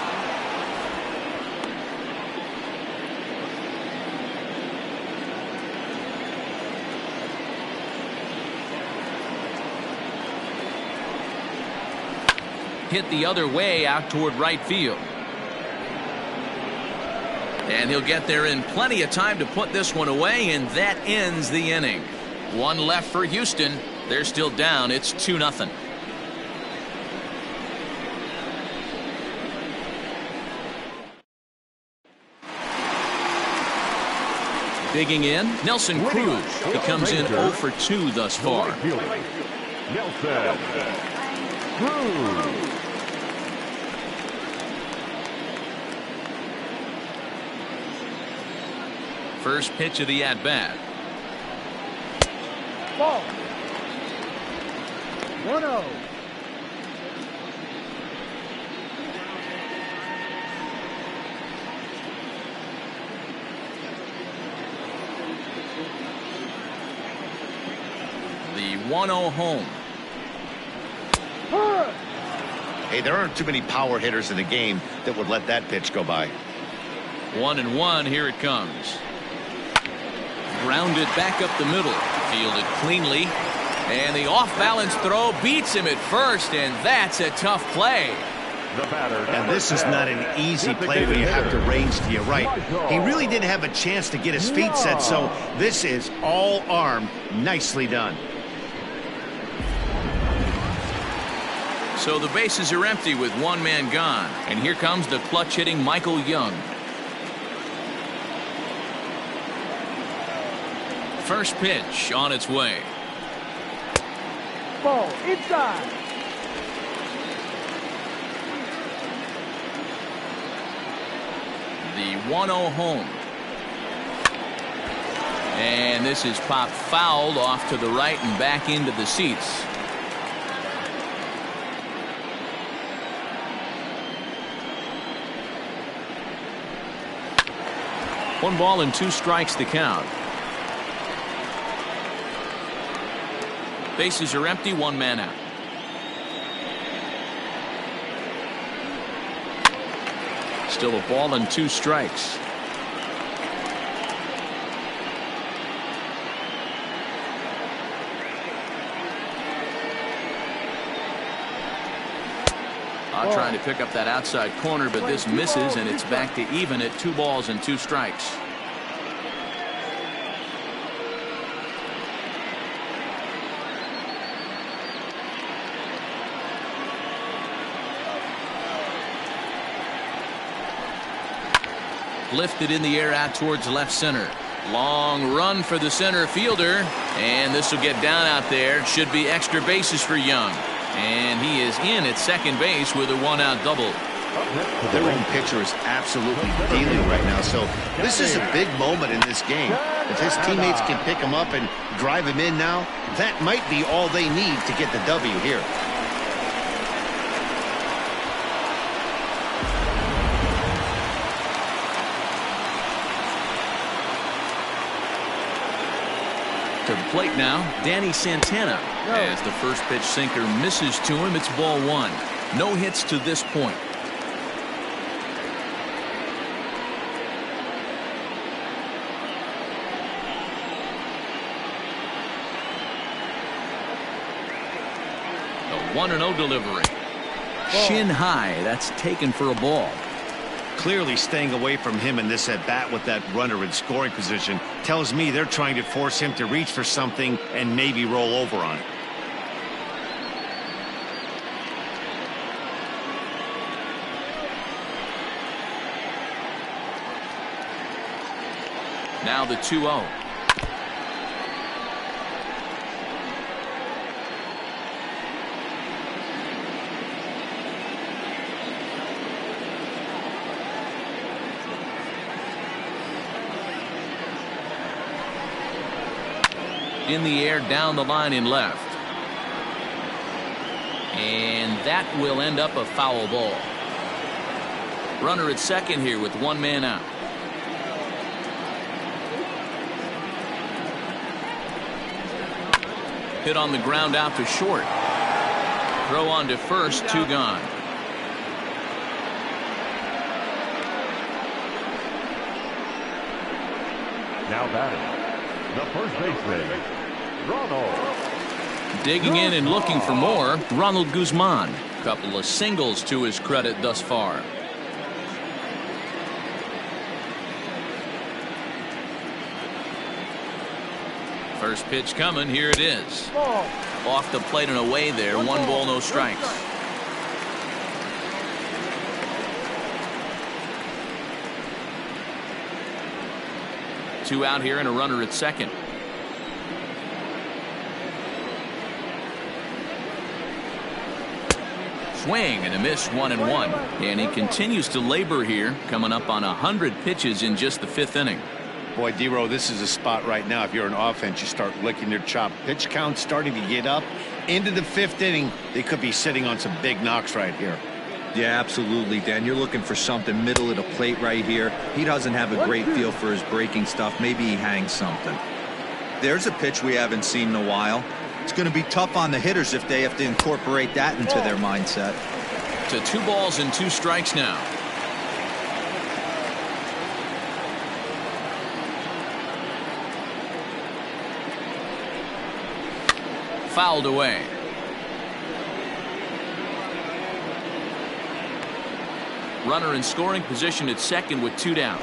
Hit the other way out toward right field. And he'll get there in plenty of time to put this one away, and that ends the inning. 1 left for Houston. They're still down. It's 2-0. Digging in, Nelson Cruz. He comes in 0 for 2 thus far. Nelson Cruz. First pitch of the at-bat. Ball. 1-0. The 1-0 home. Hey, there aren't too many power hitters in the game that would let that pitch go by. 1-1. Here it comes. Grounded back up the middle. Fielded cleanly. And the off-balance throw beats him at first, and that's a tough play. And this is not an easy play when you have to range to your right. He really didn't have a chance to get his feet set, so this is all arm. Nicely done. So the bases are empty with 1 man gone. And here comes the clutch-hitting Michael Young. First pitch on its way. Ball inside. The 1-0 home. And this is popped fouled off to the right and back into the seats. 1 ball and 2 strikes the count. Bases are empty, 1 man out. Still a ball and 2 strikes. Trying to pick up that outside corner, but this misses, and it's back to even at 2 balls and 2 strikes. Lifted in the air out towards left center. Long run for the center fielder, and this will get down out there. Should be extra bases for Young. And he is in at second base with a 1-out double. Their own pitcher is absolutely dealing right now, so this is a big moment in this game. If his teammates can pick him up and drive him in now, that might be all they need to get the W here. To the plate now, Danny Santana. As the first pitch sinker misses to him, it's ball 1. No hits to this point. A 1-0 delivery. Shin high. That's taken for a ball. Clearly staying away from him in this at-bat with that runner in scoring position tells me they're trying to force him to reach for something and maybe roll over on it. Now the 2-0. In the air, down the line in left. And that will end up a foul ball. Runner at second here with 1 man out. Hit on the ground out to short. Throw on to first, 2 gone. Now batting, the first baseman, Ronald. Digging in and looking for more, Ronald Guzman. Couple of singles to his credit thus far. First pitch coming, here it is. Off the plate and away there, 1 ball, no strikes. Two out here and a runner at second. Swing and a miss, 1-1. And he continues to labor here, coming up on 100 pitches in just the 5th inning. Boy, D-Row, this is a spot right now. If you're an offense, you start licking your chop. Pitch count starting to get up into the 5th inning. They could be sitting on some big knocks right here. Yeah, absolutely, Dan. You're looking for something middle of the plate right here. He doesn't have a great feel for his breaking stuff. Maybe he hangs something. There's a pitch we haven't seen in a while. It's going to be tough on the hitters if they have to incorporate that into their mindset. To 2 balls and 2 strikes now. Fouled away. Runner in scoring position at second with 2 down.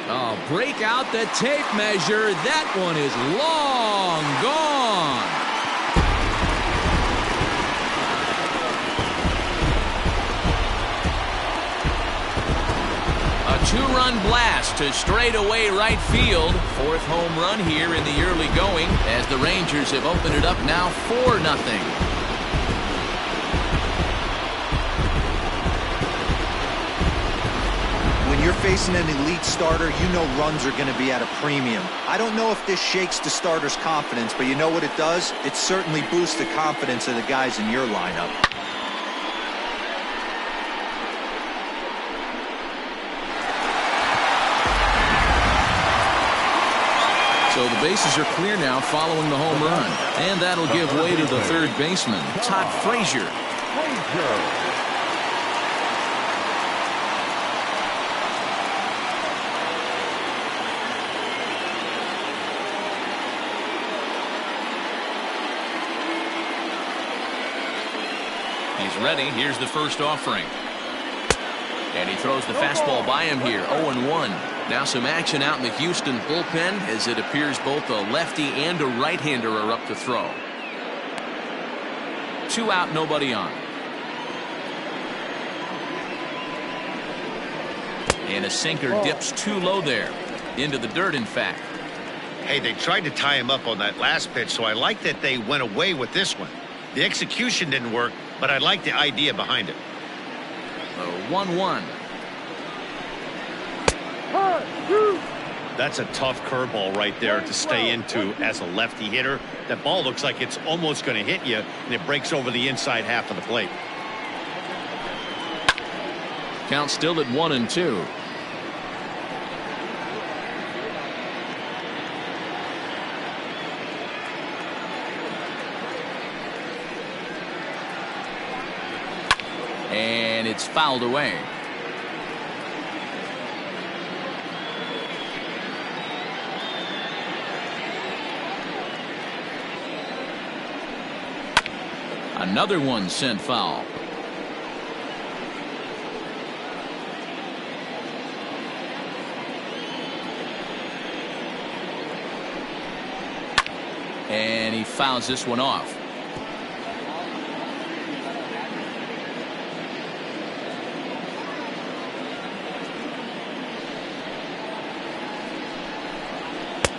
Oh, break out the tape measure. That one is long gone. A 2-run blast to straightaway right field. 4th home run here in the early going as the Rangers have opened it up now 4-0. When you're facing an elite starter, you know runs are going to be at a premium. I don't know if this shakes the starter's confidence, but you know what it does? It certainly boosts the confidence of the guys in your lineup. So the bases are clear now following the home run. And that'll give way to the third baseman, Todd Frazier. He's ready. Here's the first offering. And he throws the fastball by him here. 0-1. Now some action out in the Houston bullpen as it appears both a lefty and a right-hander are up to throw. 2 out, nobody on. And a sinker dips too low there. Into the dirt, in fact. Hey, they tried to tie him up on that last pitch, so I like that they went away with this one. The execution didn't work, but I like the idea behind it. 1-1. That's a tough curveball right there to stay into as a lefty hitter. That ball looks like it's almost going to hit you, and it breaks over the inside half of the plate. Count still at 1-2. And it's fouled away. Another one sent foul. And he fouls this one off.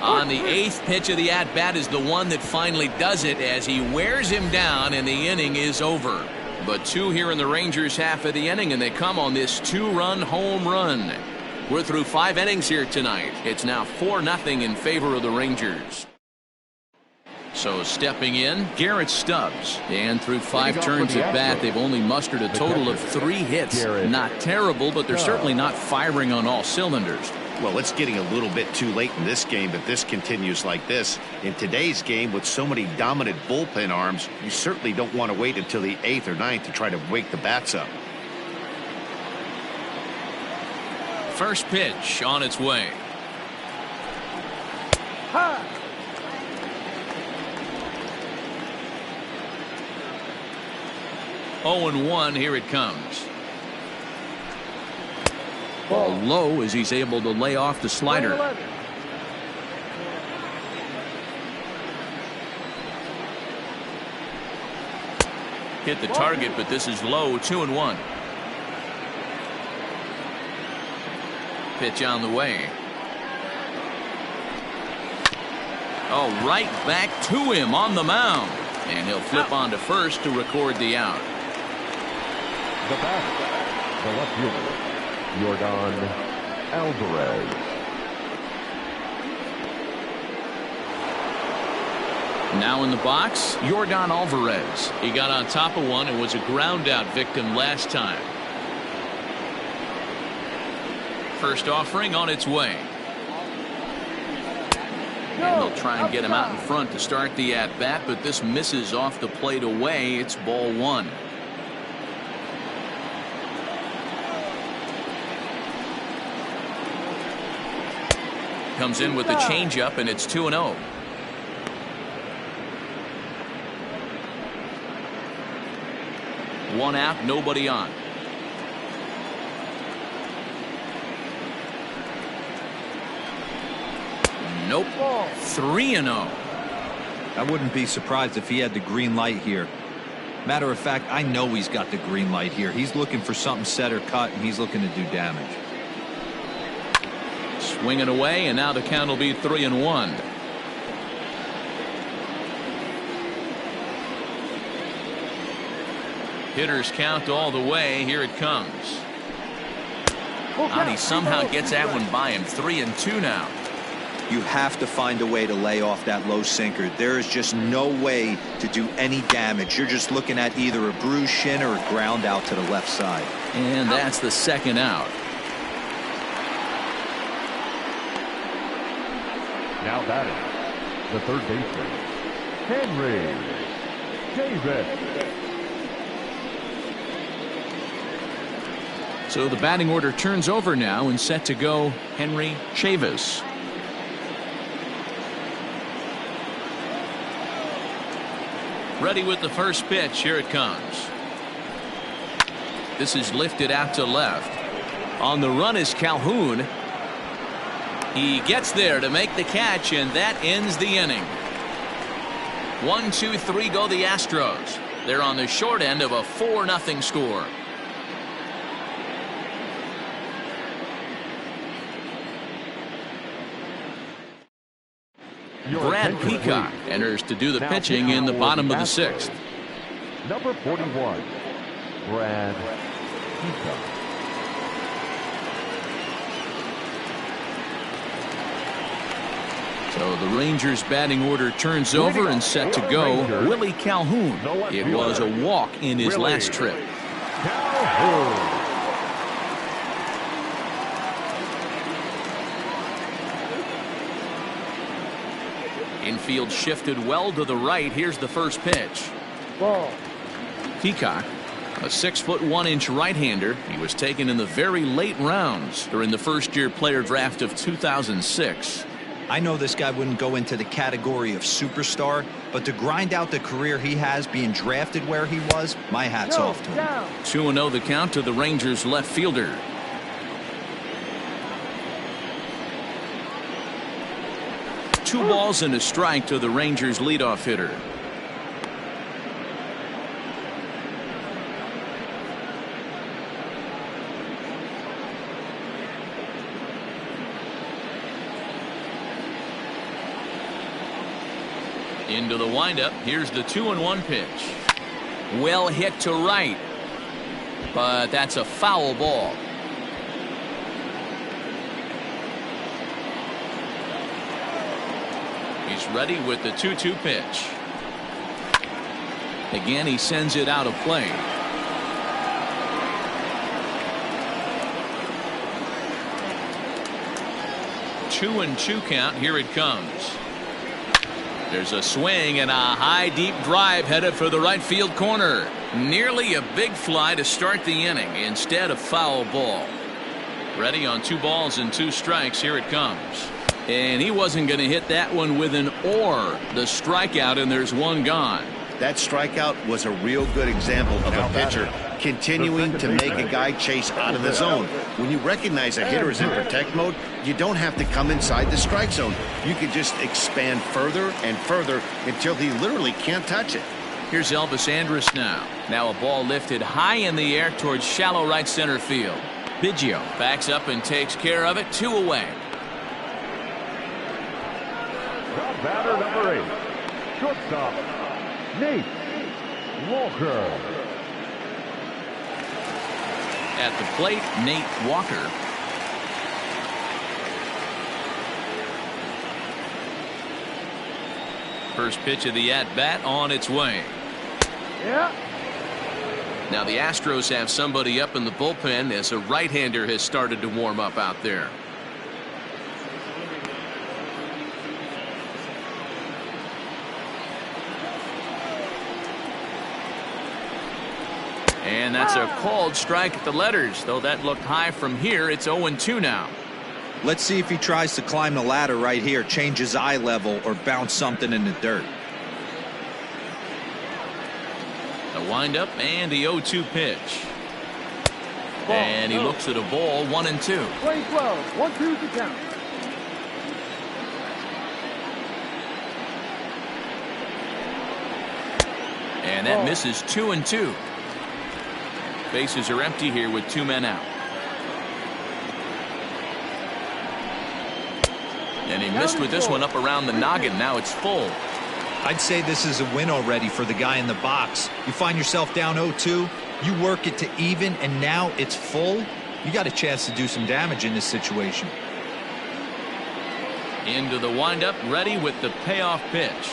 On the 8th pitch of the at-bat is the one that finally does it as he wears him down and the inning is over. But 2 here in the Rangers half of the inning, and they come on this 2-run home run. We're through 5 innings here tonight. It's now 4-0 in favor of the Rangers. So stepping in, Garrett Stubbs. And through 5 turns at bat, they've only mustered a total of 3 hits. Not terrible, but they're certainly not firing on all cylinders. Well, it's getting a little bit too late in this game if this continues like this. In today's game, with so many dominant bullpen arms, you certainly don't want to wait until the 8th or 9th to try to wake the bats up. First pitch on its way. 0-1, here it comes. Ball low as he's able to lay off the slider. Hit the target, but this is low. 2-1. Pitch on the way. Oh, right back to him on the mound. And he'll flip on to first to record the out. The batter, the left fielder, Yordan Alvarez. Now in the box, Yordan Alvarez. He got on top of one and was a ground out victim last time. First offering on its way. And they'll try and get him out in front to start the at bat, but this misses off the plate away. It's ball 1. Comes in with the changeup, and it's 2-0. One out, nobody on. Nope. 3-0. I wouldn't be surprised if he had the green light here. Matter of fact, I know he's got the green light here. He's looking for something set or cut, and he's looking to do damage. Swinging away, and now the count will be 3-1. Hitters count all the way. Here it comes. And he somehow gets that one by him. 3-2 now. You have to find a way to lay off that low sinker. There is just no way to do any damage. You're just looking at either a bruised shin or a ground out to the left side. And that's the second out. Now batting, the third baseman, Henry Davis. So the batting order turns over now, and set to go Henry Chavis. Ready with the first pitch. Here it comes. This is lifted out to left. On the run is Calhoun. He gets there to make the catch, and that ends the inning. 1, 2, 3 go the Astros. They're on the short end of a 4-0 score. Brad Peacock enters to do the pitching in the bottom of the 6th. Number 41, Brad Peacock. So the Rangers batting order turns over, and set to go Willie Calhoun. It was a walk in his last trip. Calhoun. Infield shifted well to the right. Here's the first pitch. Ball. Peacock, a 6'1" right-hander. He was taken in the very late rounds during the first-year player draft of 2006. I know this guy wouldn't go into the category of superstar, but to grind out the career he has being drafted where he was, my hat's off to him. Down. 2-0 the count to the Rangers left fielder. Two balls and a strike to the Rangers leadoff hitter. Into the windup. Here's the 2-1 pitch. Well hit to right, but that's a foul ball. He's ready with the 2-2 pitch. Again, he sends it out of play. Two and two count. Here it comes. There's a swing and a high deep drive headed for the right field corner. Nearly a big fly to start the inning. Instead, a foul ball. Ready on 2 balls and 2 strikes. Here it comes. And he wasn't going to hit that one with an or. The strikeout, and there's one gone. That strikeout was a real good example of a pitcher continuing to make a guy chase out of the zone. When you recognize a hitter is in protect mode, you don't have to come inside the strike zone. You can just expand further and further until he literally can't touch it. Here's Elvis Andrus now. Now a ball lifted high in the air towards shallow right center field. Biggio backs up and takes care of it. 2 away. The batter, number 8, shortstop, Nate Walker. At the plate, Nate Walker. First pitch of the at-bat on its way. Yeah. Now the Astros have somebody up in the bullpen as a right-hander has started to warm up out there. And that's a called strike at the letters, though that looked high from here. It's 0-2 now. Let's see if he tries to climb the ladder right here, change his eye level, or bounce something in the dirt. The windup and the 0-2 pitch. And he looks at a ball. 1-2. Play 12. 1-2 to count. And that misses. 2-2. Bases are empty here with 2 men out. And he missed with this one up around the noggin. Now it's full. I'd say this is a win already for the guy in the box. You find yourself down 0-2, you work it to even, and now it's full. You got a chance to do some damage in this situation. Into the windup, ready with the payoff pitch.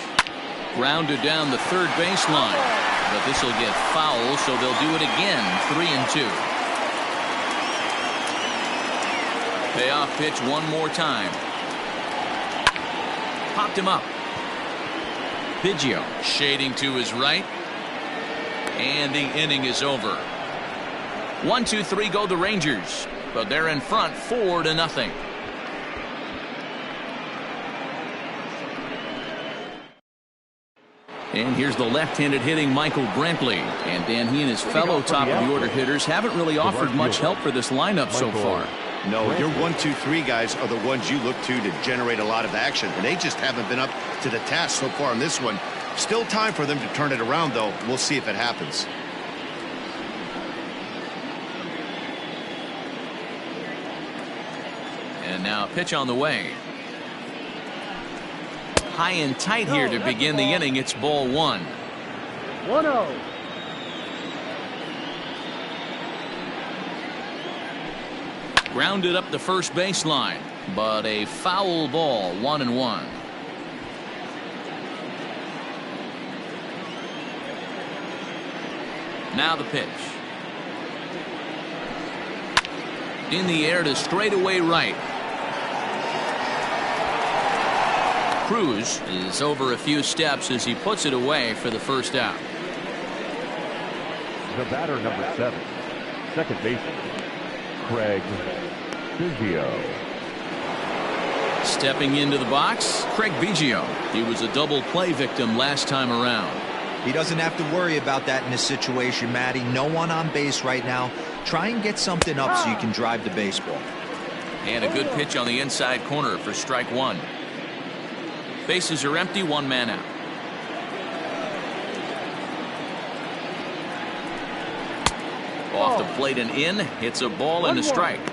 Grounded down the third baseline. But this will get foul, so they'll do it again. 3-2. Payoff pitch one more time. Popped him up. Biggio shading to his right. And the inning is over. 1-2-3 go the Rangers, but they're in front 4-0. And here's the left-handed hitting Michael Brantley. And Dan, he and his fellow top-of-the-order hitters haven't really offered much help for this lineup so far. No, your 1-2-3 guys are the ones you look to generate a lot of action, and they just haven't been up to the task so far in this one. Still time for them to turn it around, though. We'll see if it happens. And now a pitch on the way. High and tight here to begin the inning. It's ball 1. 1-0. Grounded up the first baseline, but a foul ball. 1-1. Now the pitch. In the air to straightaway right. Cruz is over a few steps as he puts it away for the first out. The batter, number 7, second baseman, Craig Biggio. Stepping into the box, Craig Biggio. He was a double play victim last time around. He doesn't have to worry about that in this situation, Matty. No one on base right now. Try and get something up so you can drive the baseball. And a good pitch on the inside corner for strike 1. Bases are empty, 1 man out. Off the plate and in. Hits a ball and a strike.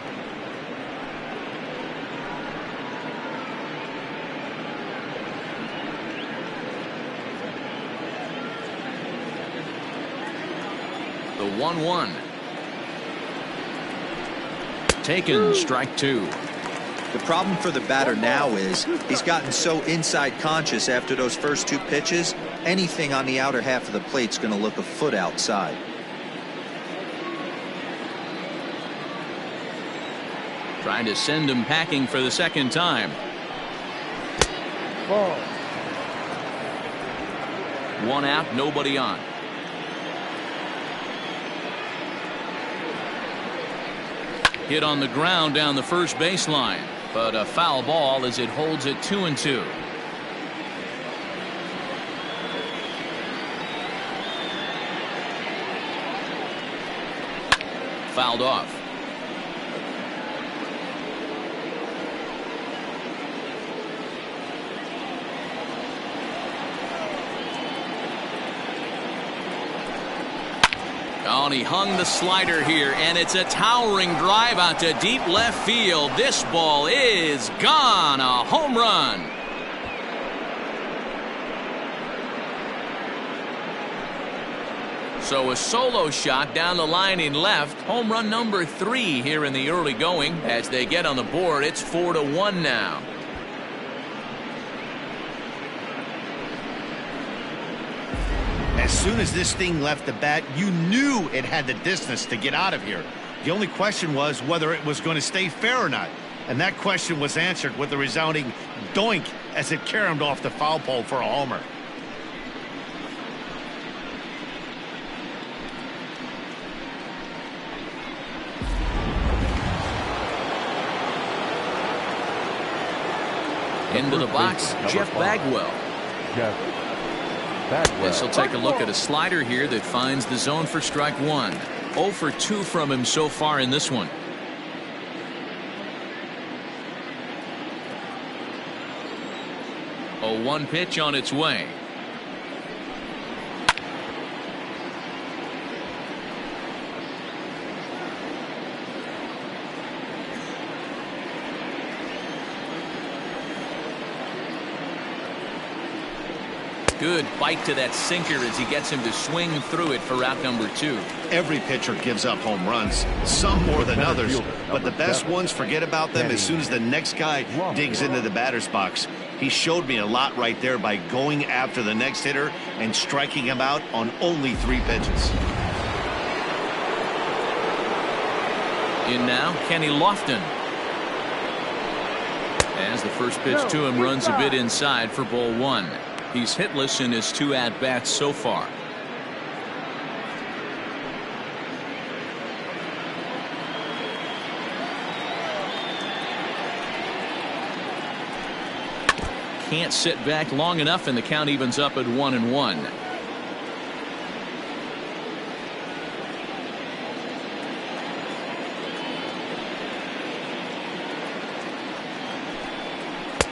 The 1-1. Taken, strike 2. The problem for the batter now is he's gotten so inside conscious after those first 2 pitches. Anything on the outer half of the plate's going to look a foot outside. Trying to send him packing for the second time. Ball. 1 out, nobody on. Hit on the ground down the first baseline, but a foul ball as it holds it 2-2. Fouled off. Oh, and he hung the slider here, and it's a towering drive out to deep left field. This ball is gone. A home run. So a solo shot down the line in left. Home run number 3 here in the early going. As they get on the board, it's 4-1 now. As soon as this thing left the bat, you knew it had the distance to get out of here. The only question was whether it was going to stay fair or not. And that question was answered with a resounding doink as it caromed off the foul pole for a homer. Into the box, Jeff Bagwell. This will take a look at a slider here that finds the zone for strike 1. 0 for 2 from him so far in this one. A 1 pitch on its way. Good bite to that sinker as he gets him to swing through it for out number 2. Every pitcher gives up home runs, some more than others, but the best ones, forget about them as soon as the next guy digs into the batter's box. He showed me a lot right there by going after the next hitter and striking him out on only 3 pitches. In now, Kenny Lofton. As the first pitch to him runs a bit inside for ball one. He's hitless in his 2 at-bats so far. Can't sit back long enough, and the count evens up at 1-1.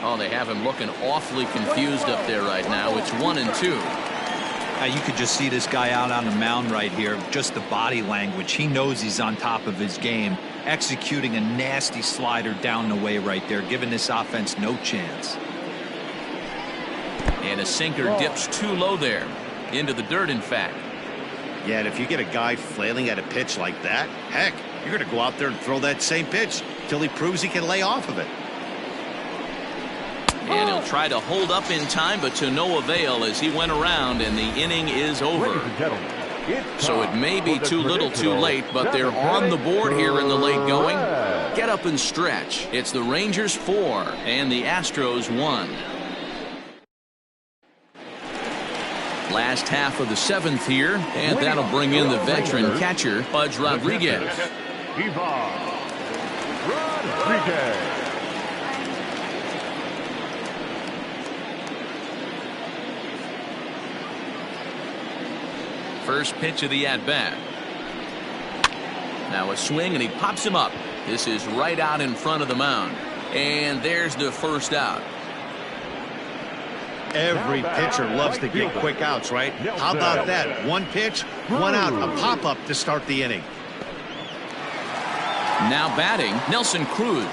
Oh, they have him looking awfully confused up there right now. It's 1-2. You could just see this guy out on the mound right here. Just the body language. He knows he's on top of his game. Executing a nasty slider down the way right there, giving this offense no chance. And a sinker dips too low there. Into the dirt, in fact. Yeah, and if you get a guy flailing at a pitch like that, heck, you're going to go out there and throw that same pitch till he proves he can lay off of it. And he'll try to hold up in time, but to no avail as he went around, and the inning is over. So it may be too little too late, but they're on the board here in the late going. Get up and stretch. It's the Rangers 4 and the Astros 1. Last half of the 7th here, and that'll bring in the veteran catcher, Pudge Rodriguez. First pitch of the at-bat. Now a swing, and he pops him up. This is right out in front of the mound. And there's the first out. Every pitcher loves to get quick outs, right? How about that? One pitch, one out, a pop-up to start the inning. Now batting, Nelson Cruz.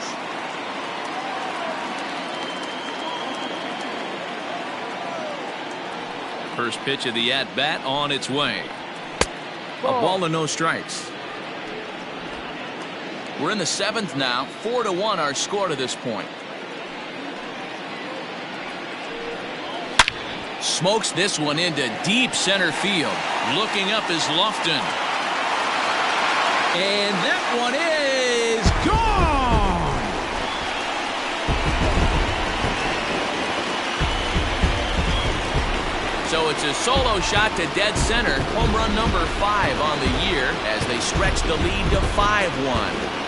First pitch of the at-bat on its way. A ball and no strikes. We're in the 7th now. 4-1 our score to this point. Smokes this one into deep center field. Looking up is Lofton. And that one is gone! So it's a solo shot to dead center. Home run number 5 on the year as they stretch the lead to 5-1.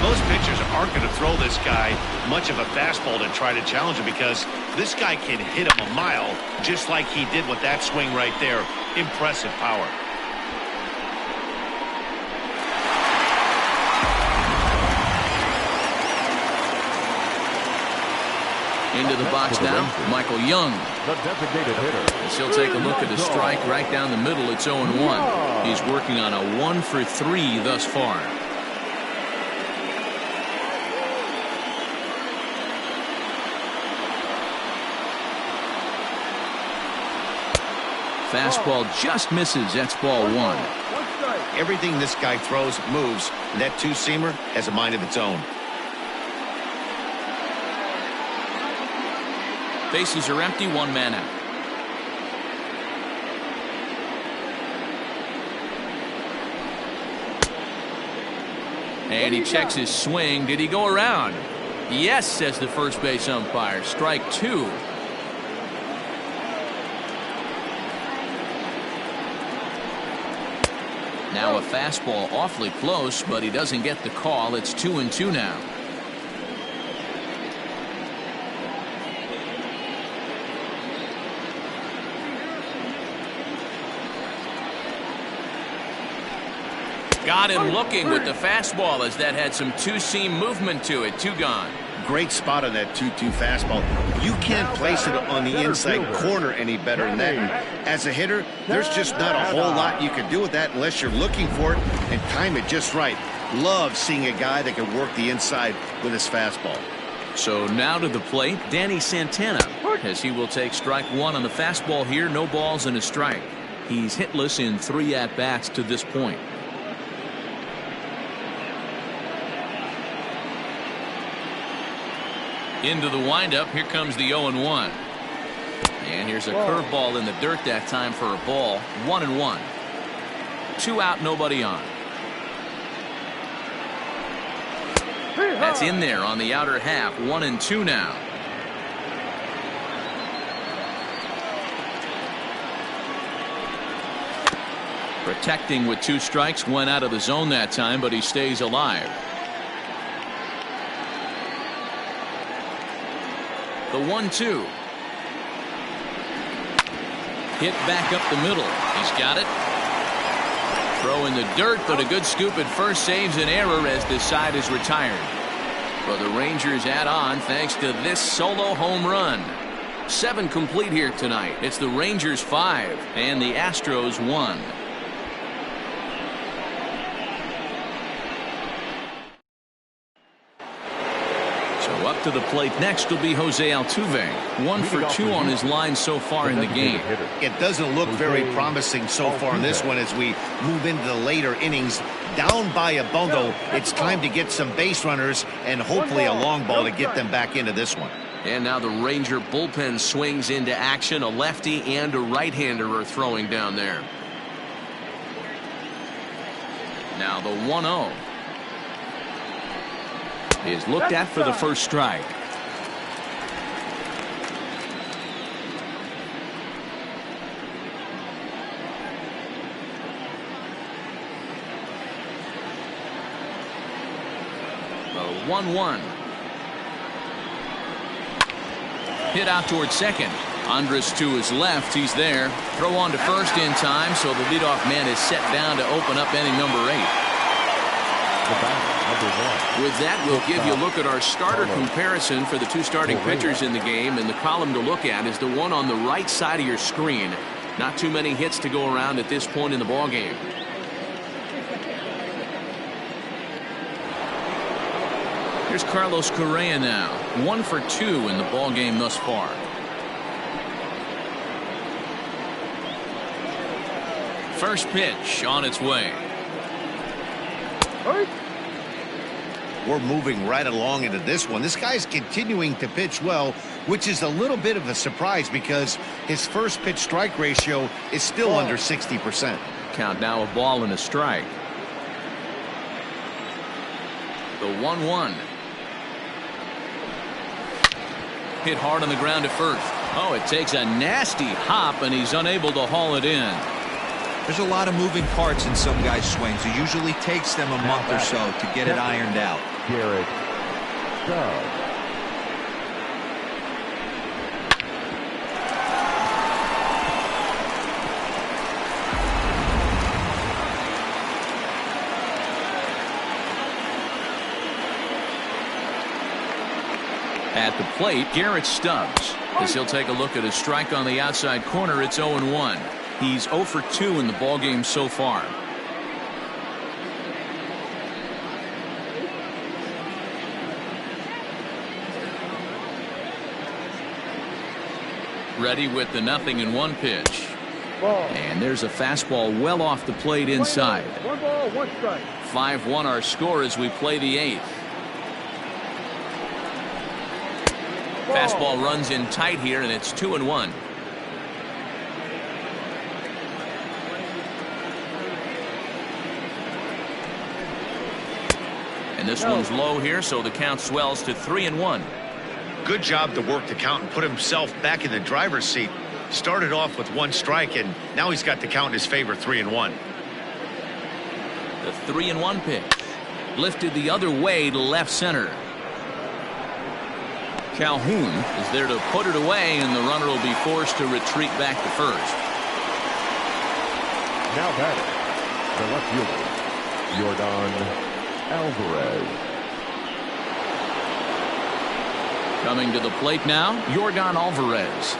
Most pitchers aren't going to throw this guy much of a fastball to try to challenge him because this guy can hit him a mile just like he did with that swing right there. Impressive power. Into the box now, Michael Young. The designated hitter. As he'll take a look at the strike right down the middle. It's 0-1. He's working on a 1-for-3 thus far. Fastball just misses. That's ball 1. Everything this guy throws moves, and that two-seamer has a mind of its own. Bases are empty, 1 man out. And he checks his swing. Did he go around? Yes, says the first base umpire. Strike 2. Now a fastball awfully close, but he doesn't get the call. It's 2-2 now. Got him looking with the fastball as that had some two-seam movement to it. 2 gone. Great spot on that 2-2 fastball. You can't place it on the inside corner any better than that. And as a hitter, there's just not a whole lot you can do with that unless you're looking for it and time it just right. Love seeing a guy that can work the inside with his fastball. So now to the plate, Danny Santana, as he will take strike 1 on the fastball here. No balls and a strike. He's hitless in 3 at-bats to this point. Into the windup. Here comes the 0-1. And here's a curveball in the dirt that time for a ball. 1-1. 2 out, nobody on. That's in there on the outer half. 1-2 now. Protecting with 2 strikes, went out of the zone that time, but he stays alive. The 1-2. Hit back up the middle. He's got it. Throw in the dirt, but a good scoop at first saves an error as this side is retired. But the Rangers add on thanks to this solo home run. 7 complete here tonight. It's the Rangers 5 and the Astros 1. Up to the plate next will be Jose Altuve. 1 for 2 on his line so far in the game. It doesn't look very promising so far in this one as we move into the later innings. Down by a bundle, it's time to get some base runners and hopefully a long ball to get them back into this one. And now the Ranger bullpen swings into action. A lefty and a right-hander are throwing down there. Now the 1-0. Is looked at for the first strike. The 1-1. Hit out towards second. Andres to his left. He's there. Throw on to first in time, so the leadoff man is set down to open up inning number 8. With that, we'll give you a look at our starter comparison for the 2 starting pitchers in the game, and the column to look at is the one on the right side of your screen. Not too many hits to go around at this point in the ballgame. Here's Carlos Correa now. 1 for 2 in the ballgame thus far. First pitch on its way. We're moving right along into this one. This guy's continuing to pitch well, which is a little bit of a surprise because his first pitch strike ratio is still under 60%. Count now, a ball and a strike. The 1-1. Hit hard on the ground at first. Oh, it takes a nasty hop, and he's unable to haul it in. There's a lot of moving parts in some guys' swings. It usually takes them a month or so to get it ironed out. Garrett Stubbs. At the plate, Garrett Stubbs. As he'll take a look at his strike on the outside corner, it's 0-1. He's 0 for 2 in the ballgame so far. Ready with the 0-1 pitch. And there's a fastball well off the plate inside. 1 ball, 1 strike. 5-1 our score as we play the 8th. Fastball runs in tight here, and it's 2-1. And this one's low here, so the count swells to 3-1. Good job to work the count and put himself back in the driver's seat. Started off with 1 strike, and now he's got the count in his favor, 3-1. The 3-1 pitch. Lifted the other way to left center. Calhoun is there to put it away, and the runner will be forced to retreat back to first. Now batting, the left fielder, Yordan Alvarez. Coming to the plate now, Yordan Alvarez.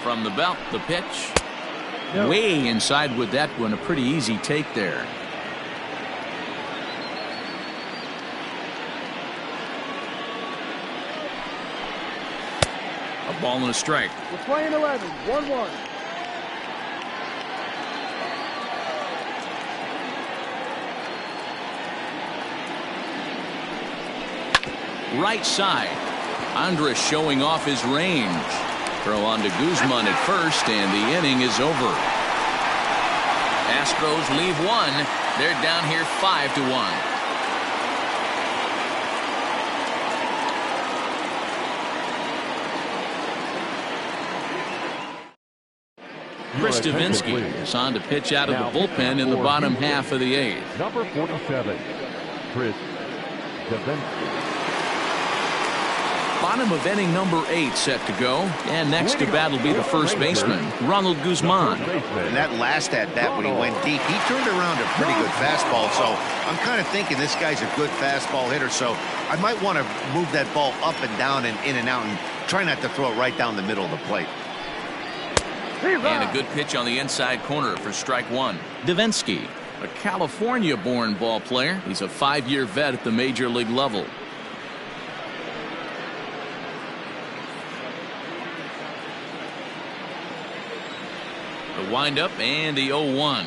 From the belt, the pitch. No. Way inside with that one. A pretty easy take there. A ball and a strike. We're playing 11, 1-1. right side. Andres showing off his range. Throw on to Guzman at first, and the inning is over. Astros leave one. They're down here 5-1. Chris Davinsky is on to pitch out of the bullpen in the bottom half of the 8th. Number 47, Chris Davinsky. Bottom of inning number 8 set to go. And next to bat will be the first baseman, Ronald Guzman. And that last at bat when he went deep, he turned around a pretty good fastball. So I'm kind of thinking this guy's a good fastball hitter. So I might want to move that ball up and down and in and out and try not to throw it right down the middle of the plate. And a good pitch on the inside corner for strike 1. Davinsky, a California-born ball player. He's a 5-year vet at the major league level. The windup and the 0-1.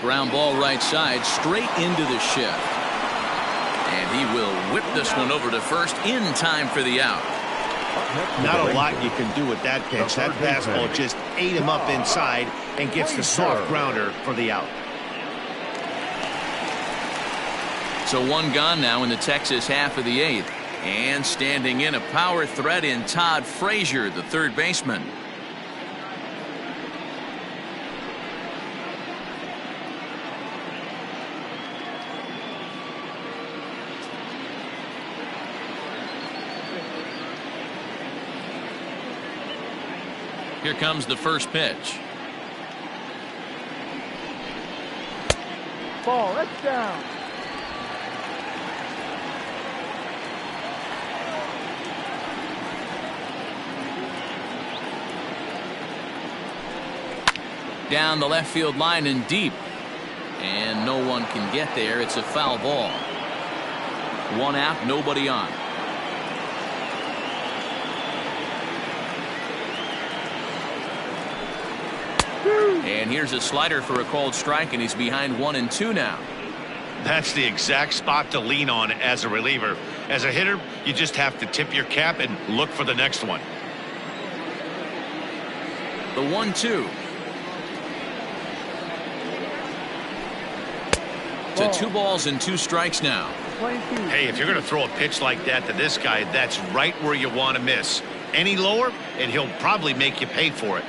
Ground ball right side, straight into the shift. And he will whip this one over to first in time for the out. Not a lot you can do with that pitch. That fastball just ate him up inside and gets the soft grounder for the out. So one gone now in the Texas half of the 8th. And standing in, a power threat in Todd Frazier, the third baseman. Here comes the first pitch. Ball, that's down. Down the left field line and deep. And no one can get there. It's a foul ball. One out, nobody on. And here's a slider for a called strike, and he's behind 1-2 now. That's the exact spot to lean on as a reliever. As a hitter, you just have to tip your cap and look for the next one. The 1-2. To 2 balls and 2 strikes now. Hey, if you're going to throw a pitch like that to this guy, that's right where you want to miss. Any lower, and he'll probably make you pay for it.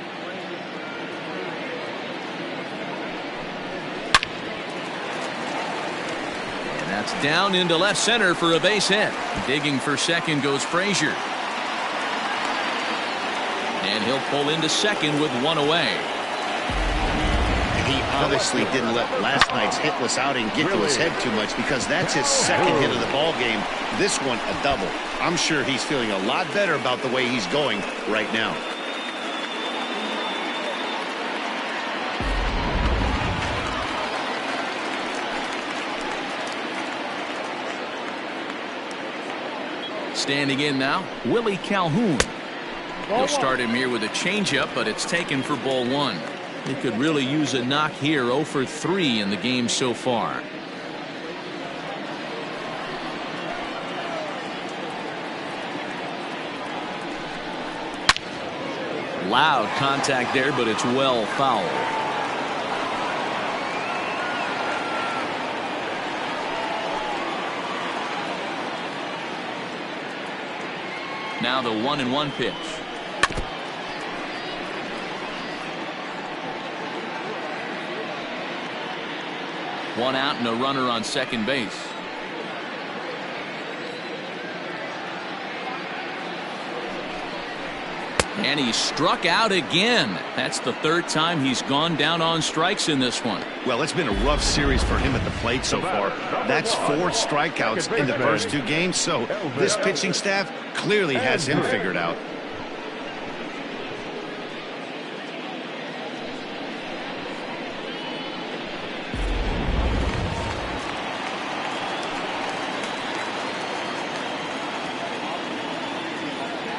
That's down into left center for a base hit. Digging for second goes Frazier. And he'll pull into second with 1 away. He obviously didn't let last night's hitless outing get to his head too much, because that's his second hit of the ball game. This one a double. I'm sure he's feeling a lot better about the way he's going right now. Standing in now, Willie Calhoun. He'll start him here with a changeup, but it's taken for ball 1. He could really use a knock here. 0 for 3 in the game so far. Loud contact there, but it's well fouled. Now the 1-1 pitch. One out and a runner on second base. And he struck out again. That's the 3rd time he's gone down on strikes in this one. Well, it's been a rough series for him at the plate so far. That's 4 strikeouts in the first 2 games, so this pitching staff clearly has him figured out.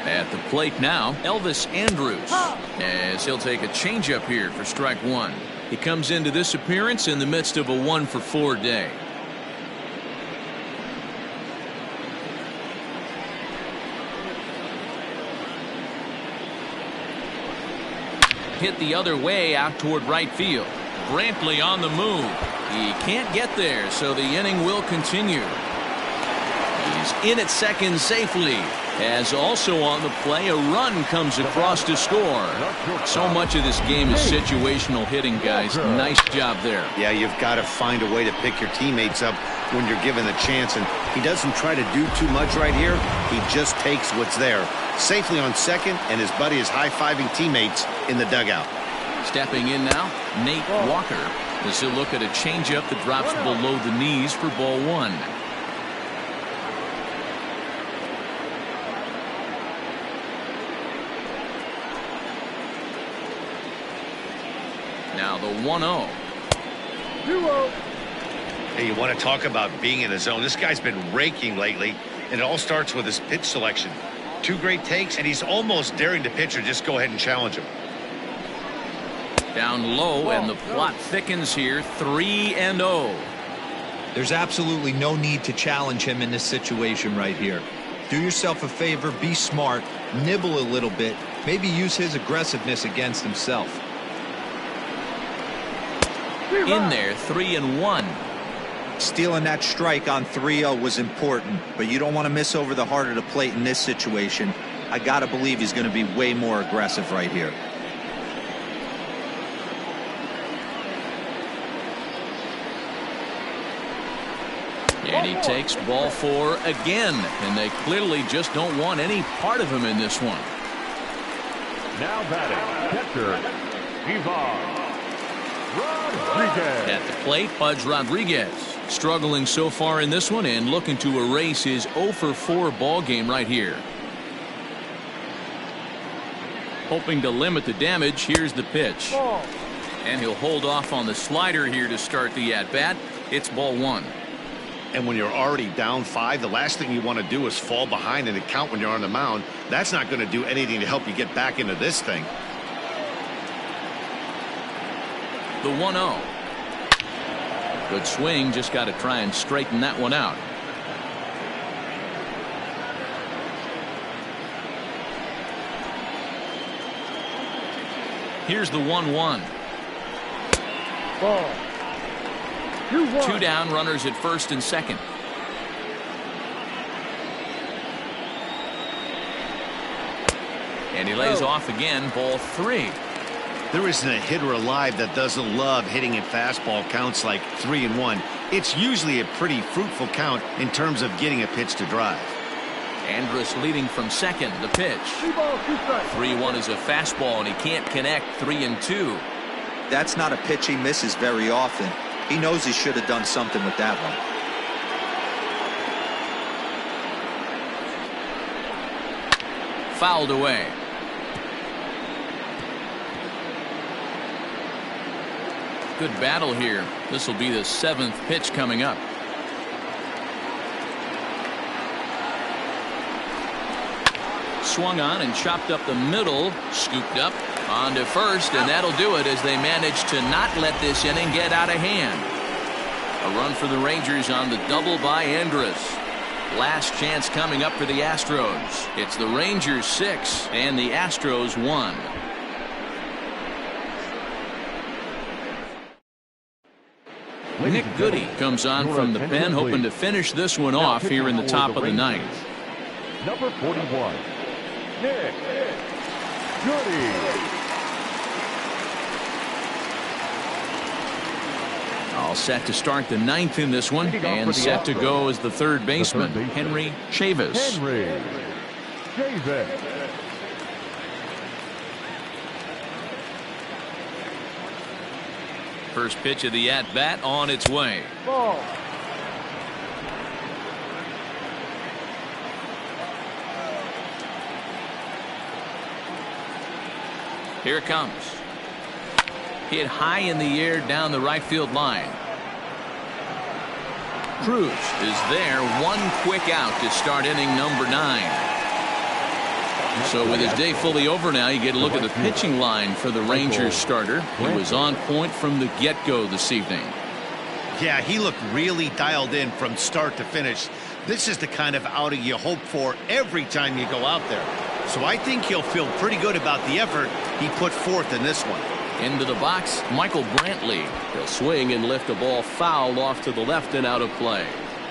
At the plate now, Elvis Andrews, as he'll take a changeup here for strike one. He comes into this appearance in the midst of a 1-for-4 day. Hit the other way out toward right field. Brantley on the move. He can't get there, so the inning will continue. He's in at second safely. As also on the play, a run comes across to score. So much of this game is situational hitting, guys. Nice job there. Yeah, you've got to find a way to pick your teammates up when you're given the chance, and he doesn't try to do too much right here. He just takes what's there. Safely on second, and his buddy is high-fiving teammates in the dugout. Stepping in now, Nate Walker, as he'll look at a changeup that drops below the knees for ball one. Now the 1-0. 2-0. Hey, you want to talk about being in the zone? This guy's been raking lately, and it all starts with his pitch selection. 2 great takes, and he's almost daring the pitcher just go ahead and challenge him. Down low, and the plot thickens here. 3-0. There's absolutely no need to challenge him in this situation right here. Do yourself a favor, be smart, nibble a little bit, maybe use his aggressiveness against himself. In there, 3-1. Stealing that strike on 3-0 was important, but you don't want to miss over the heart of the plate in this situation. I gotta believe he's going to be way more aggressive right here. And he takes ball 4 again, and they clearly just don't want any part of him in this one. Now batting, catcher, Ivan Rodriguez. At the plate, Pudge Rodriguez struggling so far in this one and looking to erase his 0-for-4 ball game right here. Hoping to limit the damage. Here's the pitch. And he'll hold off on the slider here to start the at-bat. It's ball 1. And when you're already down 5, the last thing you want to do is fall behind in the count when you're on the mound. That's not going to do anything to help you get back into this thing. The 1-0. Good swing, just got to try and straighten that one out. Here's the 1-1. Ball. 2-1. 2 down, runners at first and second. And he lays off again, ball 3. There isn't a hitter alive that doesn't love hitting at fastball counts like 3-1. It's usually a pretty fruitful count in terms of getting a pitch to drive. Andrus leading from second. The pitch. 3 balls, 2 strikes. 3-1 is a fastball, and he can't connect. 3-2. That's not a pitch he misses very often. He knows he should have done something with that one. Fouled away. Good battle here. This will be the 7th pitch coming up. Swung on and chopped up the middle. Scooped up on to first, and that'll do it as they manage to not let this inning get out of hand. A run for the Rangers on the double by Andrus. Last chance coming up for the Astros. It's the Rangers 6 and the Astros 1. Nick Goody comes on from the pen, hoping to finish this one off here in the top of the 9th. Number 41, Nick Goody. All set to start the 9th in this one, and set to go as the third baseman, Henry Chavis. Henry Chavis. First pitch of the at-bat on its way. Ball. Here it comes. Hit high in the air down the right field line. Cruz is there. One quick out to start inning number 9. So with his day fully over now, you get a look at the pitching line for the Rangers starter. He was on point from the get-go this evening. Yeah, he looked really dialed in from start to finish. This is the kind of outing you hope for every time you go out there. So I think he'll feel pretty good about the effort he put forth in this one. Into the box, Michael Brantley. He'll swing and lift a ball foul off to the left and out of play.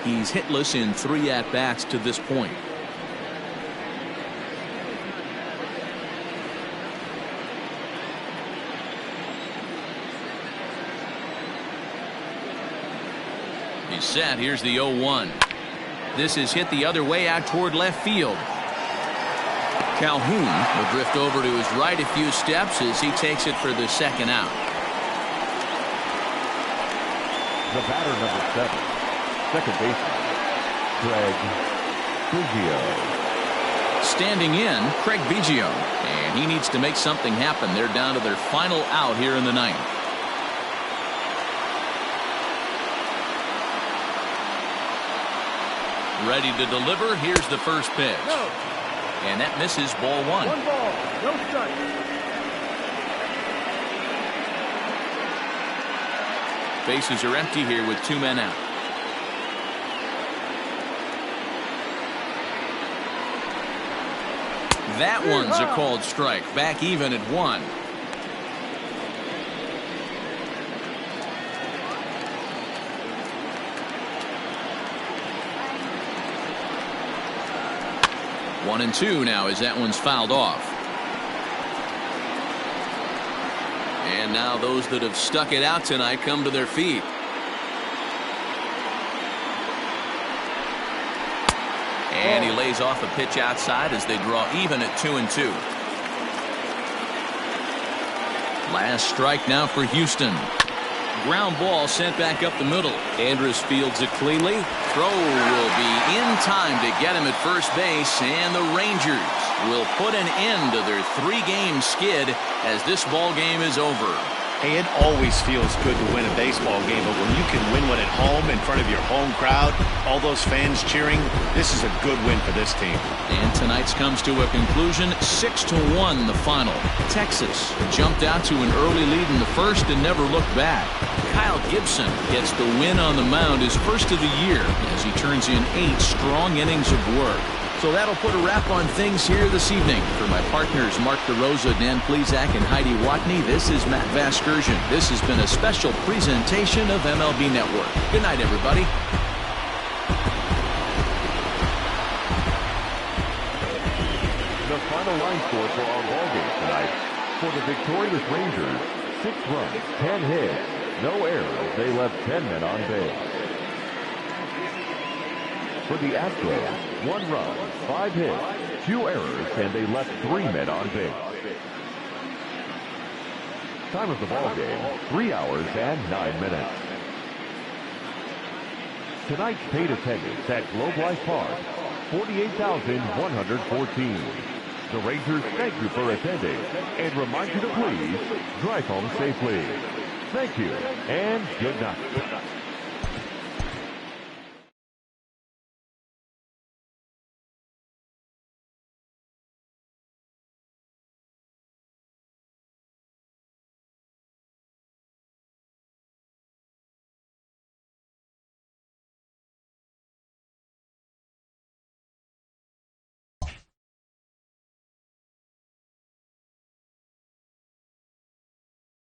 He's hitless in 3 at-bats to this point. He's set. Here's the 0-1. This is hit the other way out toward left field. Calhoun will drift over to his right a few steps as he takes it for the second out. The batter, number 7, second baseman, Craig Biggio. Standing in, Craig Biggio. And he needs to make something happen. They're down to their final out here in the ninth. Ready to deliver. Here's the first pitch. No. And that misses, ball 1. 1 ball, no strike. Bases are empty here with 2 men out. That one's a called strike. Back even at 1. One and 2 now as that one's fouled off. And now those that have stuck it out tonight come to their feet. And he lays off a pitch outside as they draw even at 2 and 2. Last strike now for Houston. Ground ball sent back up the middle. Andrus fields it cleanly. Throw will be in time to get him at first base, and the Rangers will put an end to their 3-game skid as this ball game is over. Hey, it always feels good to win a baseball game, but when you can win one at home in front of your home crowd, all those fans cheering, this is a good win for this team. And tonight's comes to a conclusion, 6-1 the final. Texas jumped out to an early lead in the first and never looked back. Kyle Gibson gets the win on the mound, his first of the year, as he turns in 8 strong innings of work. So that'll put a wrap on things here this evening. For my partners Mark DeRosa, Dan Plesac, and Heidi Watney, this is Matt Vasgersian. This has been a special presentation of MLB Network. Good night, everybody. The final line score for our ballgame tonight. For the victorious Rangers, 6 runs, 10 hits, no errors. They left 10 men on base. For the Astros, 1 run, 5 hits, 2 errors, and they left 3 men on base. Time of the ball game, 3 hours and 9 minutes. Tonight's paid attendance at Globe Life Park, 48,114. The Rangers thank you for attending and remind you to please drive home safely. Thank you and good night.